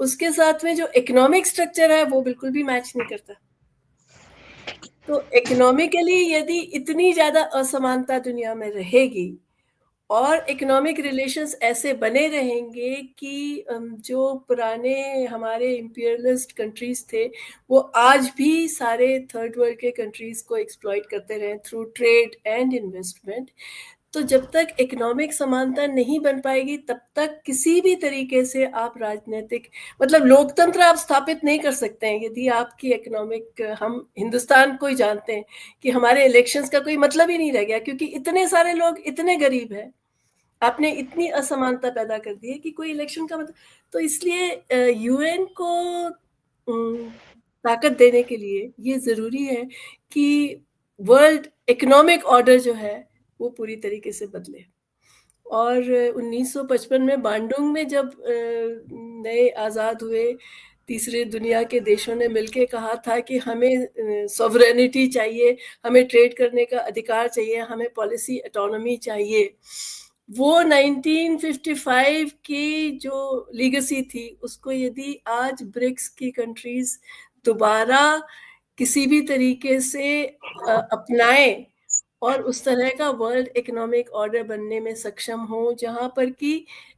उसके साथ में जो इकोनॉमिक स्ट्रक्चर है वो बिल्कुल भी मैच नहीं करता। तो इकोनॉमिकली यदि इतनी ज्यादा असमानता दुनिया में रहेगी और इकोनॉमिक रिलेशंस ऐसे बने रहेंगे कि जो पुराने हमारे इंपीरियलिस्ट कंट्रीज थे वो आज भी सारे थर्ड वर्ल्ड के कंट्रीज को एक्सप्लॉइट करते रहे थ्रू ट्रेड एंड इन्वेस्टमेंट, तो जब तक इकोनॉमिक समानता नहीं बन पाएगी तब तक किसी भी तरीके से आप राजनीतिक मतलब लोकतंत्र आप स्थापित नहीं कर सकते हैं। यदि आपकी इकोनॉमिक, हम हिंदुस्तान को ही जानते हैं कि हमारे इलेक्शंस का कोई मतलब ही नहीं रह गया, क्योंकि इतने सारे लोग इतने गरीब हैं, आपने इतनी असमानता पैदा कर दी है कि कोई इलेक्शन का मतलब। तो इसलिए यूएन को ताकत देने के लिए ये जरूरी है कि वर्ल्ड इकोनॉमिक ऑर्डर जो है वो पूरी तरीके से बदले। और 1955 में बांडुंग में जब नए आज़ाद हुए तीसरे दुनिया के देशों ने मिलकर कहा था कि हमें सॉवरेनिटी चाहिए, हमें ट्रेड करने का अधिकार चाहिए, हमें पॉलिसी ऑटोनॉमी चाहिए, वो 1955 की जो लीगेसी थी उसको यदि आज ब्रिक्स की कंट्रीज दोबारा किसी भी तरीके से अपनाए और उस तरह का वर्ल्ड इकोनॉमिक ऑर्डर बनने में सक्षम हो जहां पर कि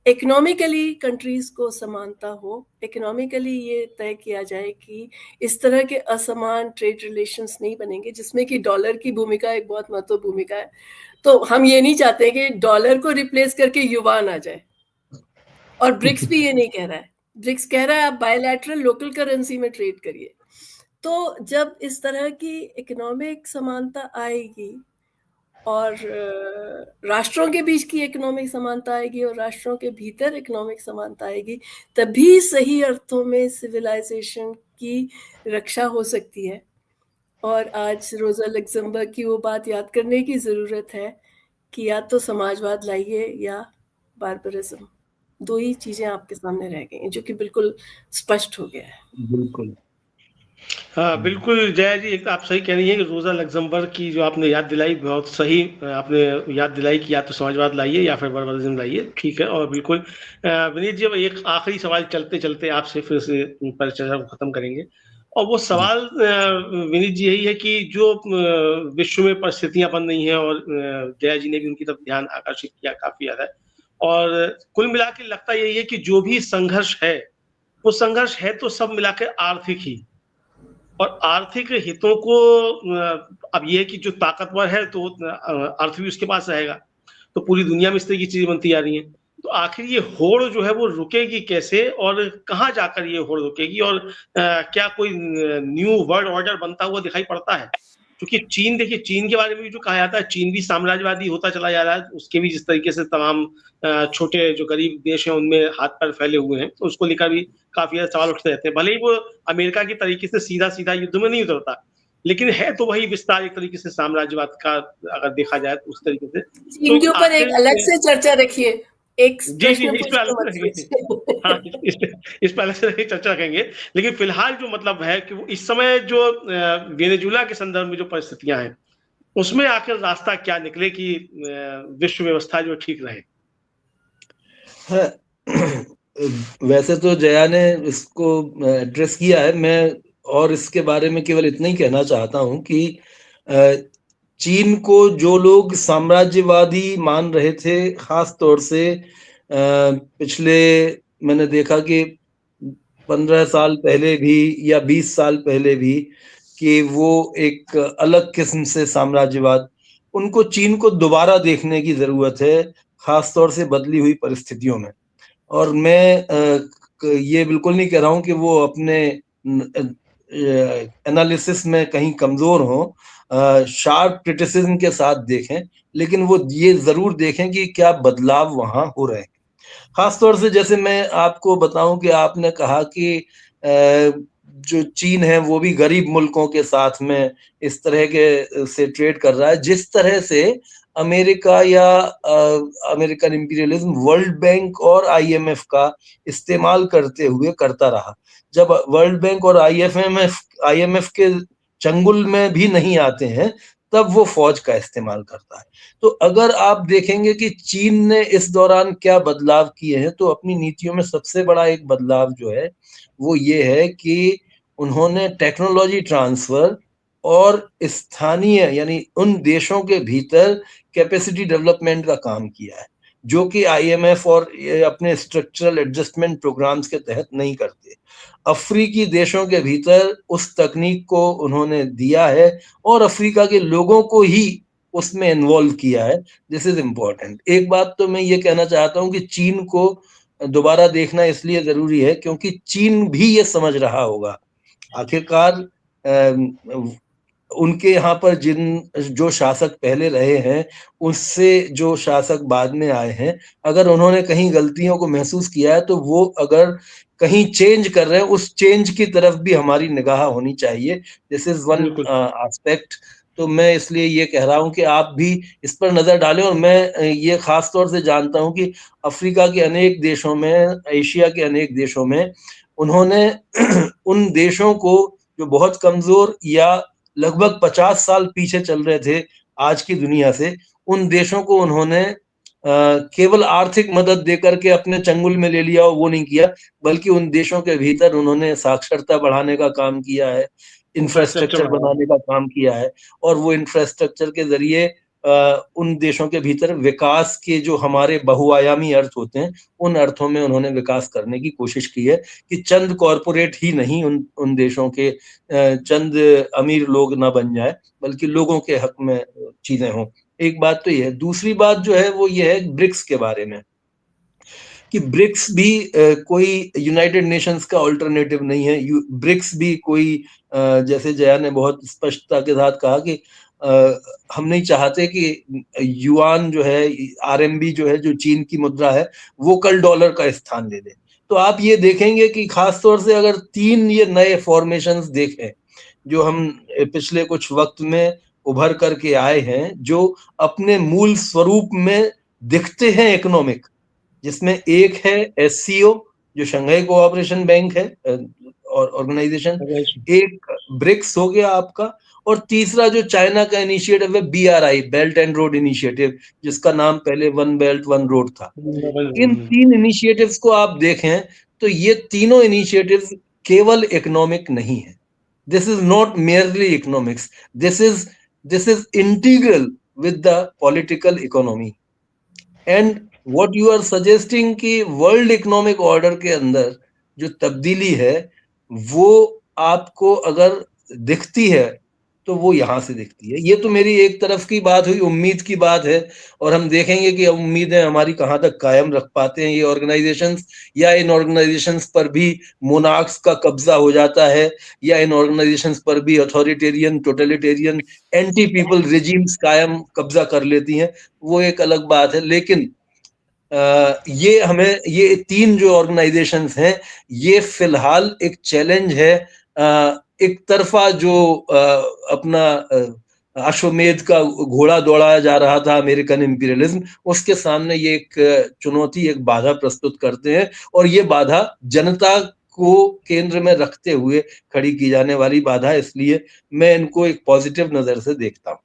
इकोनॉमिकली कंट्रीज को समानता हो, इकोनॉमिकली ये तय किया जाए कि इस तरह के असमान ट्रेड रिलेशंस नहीं बनेंगे जिसमें कि डॉलर की भूमिका एक बहुत महत्वपूर्ण भूमिका है। तो हम ये नहीं चाहते कि डॉलर को रिप्लेस करके युवान आ जाए, और ब्रिक्स भी ये नहीं कह रहा है। ब्रिक्स कह रहा है आप बायलैटरल लोकल करेंसी में ट्रेड करिए। तो जब इस तरह की इकोनॉमिक समानता आएगी और राष्ट्रों के बीच की इकोनॉमिक समानता आएगी और राष्ट्रों के भीतर इकोनॉमिक समानता आएगी, तभी सही अर्थों में सिविलाइजेशन की रक्षा हो सकती है। और आज रोजा लग्जमबर्ग की वो बात याद करने की जरूरत है कि या तो समाजवाद लाइए या बार्बरिज्म, दो ही चीजें आपके सामने रह गई हैं, जो कि बिल्कुल स्पष्ट हो गया है। बिल्कुल हाँ बिल्कुल जया जी, एक आप सही कह रही हैं कि रोजा लग्जमबर्ग की जो आपने याद दिलाई, बहुत सही आपने याद दिलाई कि या तो समाजवाद लाइए या फिर बार्बरिज्म लाइए, ठीक है। और बिल्कुल विनीत जी, अब एक आखिरी सवाल चलते चलते आपसे फिर से पर चर्चा को खत्म करेंगे, और वो सवाल विनीत जी यही है कि जो विश्व में परिस्थितियां बन रही हैं, और जया जी ने भी उनकी तरफ ध्यान आकर्षित किया काफी ज्यादा, और कुल मिला के लगता यही है कि जो भी संघर्ष है वो संघर्ष है तो सब मिला के आर्थिक ही, और आर्थिक हितों को अब ये है कि जो ताकतवर है तो अर्थ भी उसके पास रहेगा, तो पूरी दुनिया में इस तरह की चीजें बनती जा रही हैं। तो आखिर ये होड़ जो है वो रुकेगी कैसे, और कहाँ जाकर ये होड़ रुकेगी, और क्या कोई न्यू वर्ल्ड ऑर्डर बनता हुआ दिखाई पड़ता है? क्योंकि चीन, देखिए चीन के बारे में भी जो कहा जाता है, चीन भी साम्राज्यवादी होता चला जा रहा है, उसके भी जिस तरीके से तमाम छोटे जो गरीब देश हैं उनमें हाथ पैर फैले हुए हैं, तो उसको लेकर भी काफी ज्यादा सवाल उठते रहते हैं। भले ही वो अमेरिका की तरीके से सीधा सीधा युद्ध में नहीं उतरता, लेकिन है तो वही विस्तार एक तरीके से साम्राज्यवाद का, अगर देखा जाए तो उस तरीके से। चीन के ऊपर एक अलग से चर्चा रखिए, एक जी जी, इस पर अलग से रखेंगे। हाँ, इस पर अलग से चर्चा रखेंगे, लेकिन फिलहाल जो मतलब है कि वो इस समय जो वेनेजुला के संदर्भ में जो परिस्थितियां हैं, उसमें आखिर रास्ता क्या निकले कि विश्व व्यवस्था जो ठीक रहे। वैसे तो जया ने इसको एड्रेस किया है, मैं और इसके बारे में केवल इतना ही कहना चाहता हूं कि चीन को जो लोग साम्राज्यवादी मान रहे थे, खास तौर से पिछले, मैंने देखा कि 15 साल पहले भी या 20 साल पहले भी, कि वो एक अलग किस्म से साम्राज्यवाद, उनको चीन को दोबारा देखने की जरूरत है, खास तौर से बदली हुई परिस्थितियों में। और मैं ये बिल्कुल नहीं कह रहा हूं कि वो अपने एनालिसिस में कहीं कमजोर हो, शार्प क्रिटिसिज्म के साथ देखें, लेकिन वो ये जरूर देखें कि क्या बदलाव वहां हो रहे हैं। खासतौर से जैसे मैं आपको बताऊं कि आपने कहा कि जो चीन है वो भी गरीब मुल्कों के साथ में इस तरह के से ट्रेड कर रहा है, जिस तरह से अमेरिका या अमेरिकन इंपीरियलिज्म वर्ल्ड बैंक और आईएमएफ का इस्तेमाल करते हुए करता रहा। जब वर्ल्ड बैंक और आईएमएफ के चंगुल में भी नहीं आते हैं, तब वो फौज का इस्तेमाल करता है। तो अगर आप देखेंगे कि चीन ने इस दौरान क्या बदलाव किए हैं, तो अपनी नीतियों में सबसे बड़ा एक बदलाव जो है वो ये है कि उन्होंने टेक्नोलॉजी ट्रांसफर और स्थानीय यानी उन देशों के भीतर कैपेसिटी डेवलपमेंट का काम किया है, जो कि आईएमएफ और अपने स्ट्रक्चरल एडजस्टमेंट प्रोग्राम्स के तहत नहीं करते। अफ्रीकी देशों के भीतर उस तकनीक को उन्होंने दिया है और अफ्रीका के लोगों को ही उसमें इन्वॉल्व किया है। This is important. एक बात तो मैं ये कहना चाहता हूं कि चीन को दोबारा देखना इसलिए जरूरी है क्योंकि चीन भी ये समझ रहा होगा, आखिरकार उनके यहाँ पर जो शासक पहले रहे हैं उससे जो शासक बाद में आए हैं, अगर उन्होंने कहीं गलतियों को महसूस किया है तो वो अगर कहीं चेंज कर रहे हैं, उस चेंज की तरफ भी हमारी निगाह होनी चाहिए। This is one aspect. तो मैं इसलिए ये कह रहा हूं कि आप भी इस पर नजर डालें। और मैं ये खास तौर से जानता हूं कि अफ्रीका के अनेक देशों में, एशिया के अनेक देशों में उन्होंने उन देशों को जो बहुत कमजोर या लगभग 50 साल पीछे चल रहे थे आज की दुनिया से, उन देशों को उन्होंने केवल आर्थिक मदद देकर के अपने चंगुल में ले लिया, वो नहीं किया, बल्कि उन देशों के भीतर उन्होंने साक्षरता बढ़ाने का काम किया है, इंफ्रास्ट्रक्चर बनाने का काम किया है, और वो इंफ्रास्ट्रक्चर के जरिए उन देशों के भीतर विकास के जो हमारे बहुआयामी अर्थ होते हैं, उन अर्थों में उन्होंने विकास करने की कोशिश की है कि चंद कॉरपोरेट ही नहीं उन देशों के चंद अमीर लोग ना बन जाए, बल्कि लोगों के हक में चीजें हों। एक बात तो ये है। दूसरी बात जो है वो ये है ब्रिक्स के बारे में, कि ब्रिक्स भी कोई यूनाइटेड नेशंस का ऑल्टरनेटिव नहीं है। ब्रिक्स भी कोई जैसे जया ने बहुत स्पष्टता के साथ कहा कि हम नहीं चाहते कि युआन जो है, आरएमबी जो है, जो चीन की मुद्रा है, वो कल डॉलर का स्थान ले ले। तो आप ये देखेंगे कि खासतौर से अगर 3 ये नए फॉर्मेशंस देखें जो हम पिछले कुछ वक्त में उभर करके आए हैं, जो अपने मूल स्वरूप में दिखते हैं इकोनॉमिक, जिसमें एक है एससीओ जो शंघाई कोऑपरेशन बैंक है और ऑर्गेनाइजेशन, एक ब्रिक्स हो गया आपका, और तीसरा जो चाइना का इनिशिएटिव है BRI, belt and road initiative, जिसका नाम पहले वन बेल्ट वन रोड था। इन 3 इनिशिएटिव्स को आप देखें तो ये तीनों इनिशिएटिव्स केवल इकोनॉमिक नहीं है। This is not merely economics, this is integral with the political economy. And what you are suggesting कि वर्ल्ड इकोनॉमिक ऑर्डर के अंदर जो तब्दीली है वो आपको अगर दिखती है तो वो यहाँ से दिखती है। ये तो मेरी एक तरफ की बात हुई, उम्मीद की बात है, और हम देखेंगे कि उम्मीदें हमारी कहाँ तक कायम रख पाते हैं ये ऑर्गेनाइजेशंस, या इन ऑर्गेनाइजेशंस पर भी मोनार्क्स का कब्जा हो जाता है, या इन ऑर्गेनाइजेशंस पर भी authoritarian, totalitarian, anti people regimes कायम कब्जा कर लेती हैं, वो एक अलग बात है। लेकिन ये हमें, ये 3 जो ऑर्गेनाइजेशंस हैं, ये फिलहाल एक चैलेंज है। एक तरफा जो अपना अश्वमेध का घोड़ा दौड़ाया जा रहा था, अमेरिकन इंपीरियलिज्म, उसके सामने ये एक चुनौती, एक बाधा प्रस्तुत करते हैं, और ये बाधा जनता को केंद्र में रखते हुए खड़ी की जाने वाली बाधा है। इसलिए मैं इनको एक पॉजिटिव नजर से देखता हूँ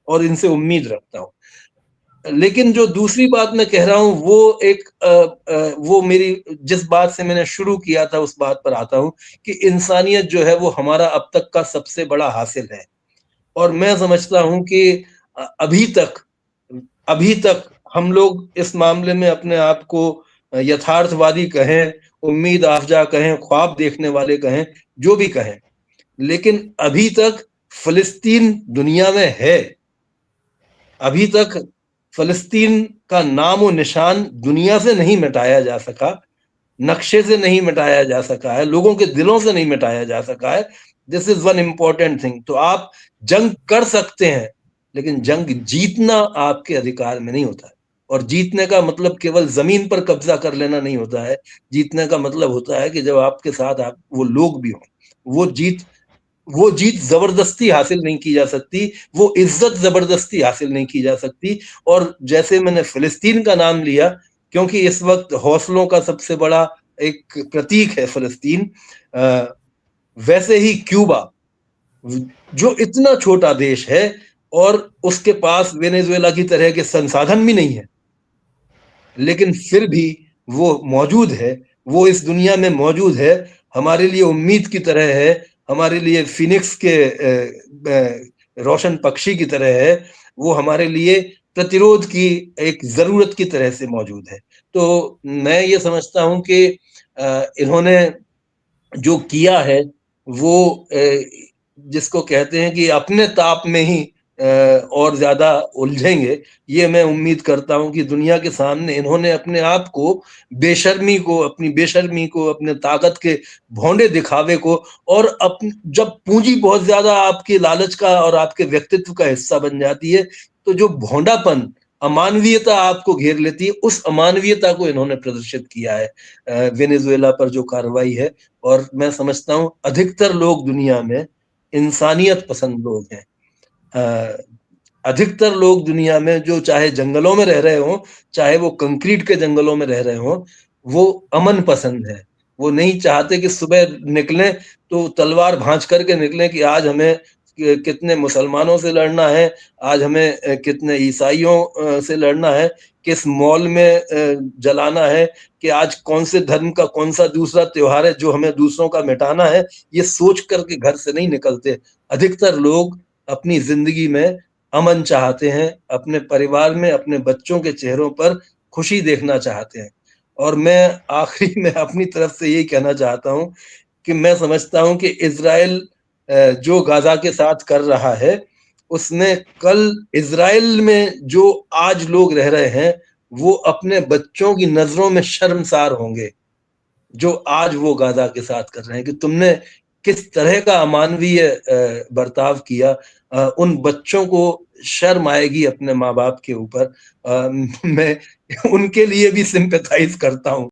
और इनसे उम्मीद रखता हूँ। लेकिन जो दूसरी बात मैं कह रहा हूं, वो वो मेरी जिस बात से मैंने शुरू किया था उस बात पर आता हूं कि इंसानियत जो है वो हमारा अब तक का सबसे बड़ा हासिल है। और मैं समझता हूं कि अभी तक हम लोग इस मामले में अपने आप को यथार्थवादी कहें, उम्मीद अफजा कहें, ख्वाब देखने वाले कहें, जो भी कहें, लेकिन अभी तक फिलिस्तीन दुनिया में है। अभी तक फिलिस्तीन का नाम और निशान दुनिया से नहीं मिटाया जा सका, नक्शे से नहीं मिटाया जा सका है, लोगों के दिलों से नहीं मिटाया जा सका है। This is one important thing. तो आप जंग कर सकते हैं, लेकिन जंग जीतना आपके अधिकार में नहीं होता है। और जीतने का मतलब केवल जमीन पर कब्जा कर लेना नहीं होता है। जीतने का मतलब होता है कि जब आपके साथ वो लोग भी हों। वो जीत जबरदस्ती हासिल नहीं की जा सकती, वो इज्जत जबरदस्ती हासिल नहीं की जा सकती। और जैसे मैंने फिलिस्तीन का नाम लिया, क्योंकि इस वक्त हौसलों का सबसे बड़ा एक प्रतीक है फिलिस्तीन, वैसे ही क्यूबा, जो इतना छोटा देश है और उसके पास वेनेजुएला की तरह के संसाधन भी नहीं है, लेकिन फिर भी वो मौजूद है, वो इस दुनिया में मौजूद है, हमारे लिए उम्मीद की तरह है, हमारे लिए फिनिक्स के रोशन पक्षी की तरह है, वो हमारे लिए प्रतिरोध की एक जरूरत की तरह से मौजूद है। तो मैं ये समझता हूं कि इन्होंने जो किया है वो जिसको कहते हैं कि अपने ताप में ही और ज्यादा उलझेंगे, ये मैं उम्मीद करता हूं कि दुनिया के सामने इन्होंने अपने आप को, अपनी बेशर्मी को, अपने ताकत के भौंडे दिखावे को, और जब पूंजी बहुत ज्यादा आपके लालच का और आपके व्यक्तित्व का हिस्सा बन जाती है, तो जो भौंडापन, अमानवीयता आपको घेर लेती है, उस अमानवीयता को इन्होंने प्रदर्शित किया है वेनेजुएला पर जो कार्रवाई है। और मैं समझता हूं अधिकतर लोग दुनिया में इंसानियत पसंद लोग हैं। अधिकतर लोग दुनिया में, जो चाहे जंगलों में रह रहे हों, चाहे वो कंक्रीट के जंगलों में रह रहे हों, वो अमन पसंद है। वो नहीं चाहते कि सुबह निकलें तो तलवार भांज करके निकलें कि आज हमें कितने मुसलमानों से लड़ना है, आज हमें कितने ईसाइयों से लड़ना है, किस मॉल में जलाना है, कि आज कौन से धर्म का कौन सा दूसरा त्योहार है जो हमें दूसरों का मिटाना है। ये सोच करके घर से नहीं निकलते। अधिकतर लोग अपनी जिंदगी में अमन चाहते हैं, अपने परिवार में अपने बच्चों के चेहरों पर खुशी देखना चाहते हैं। और मैं आखिरी में अपनी तरफ से यही कहना चाहता हूं कि मैं समझता हूं कि इजराइल जो गाजा के साथ कर रहा है, उसमें कल इजराइल में जो आज लोग रह रहे हैं, वो अपने बच्चों की नजरों में शर्मसार होंगे, जो आज वो गाजा के साथ कर रहे हैं, कि तुमने किस तरह का अमानवीय बर्ताव किया। उन बच्चों को शर्म आएगी अपने माँ बाप के ऊपर। मैं उनके लिए भी सिंपैथाइज करता हूं।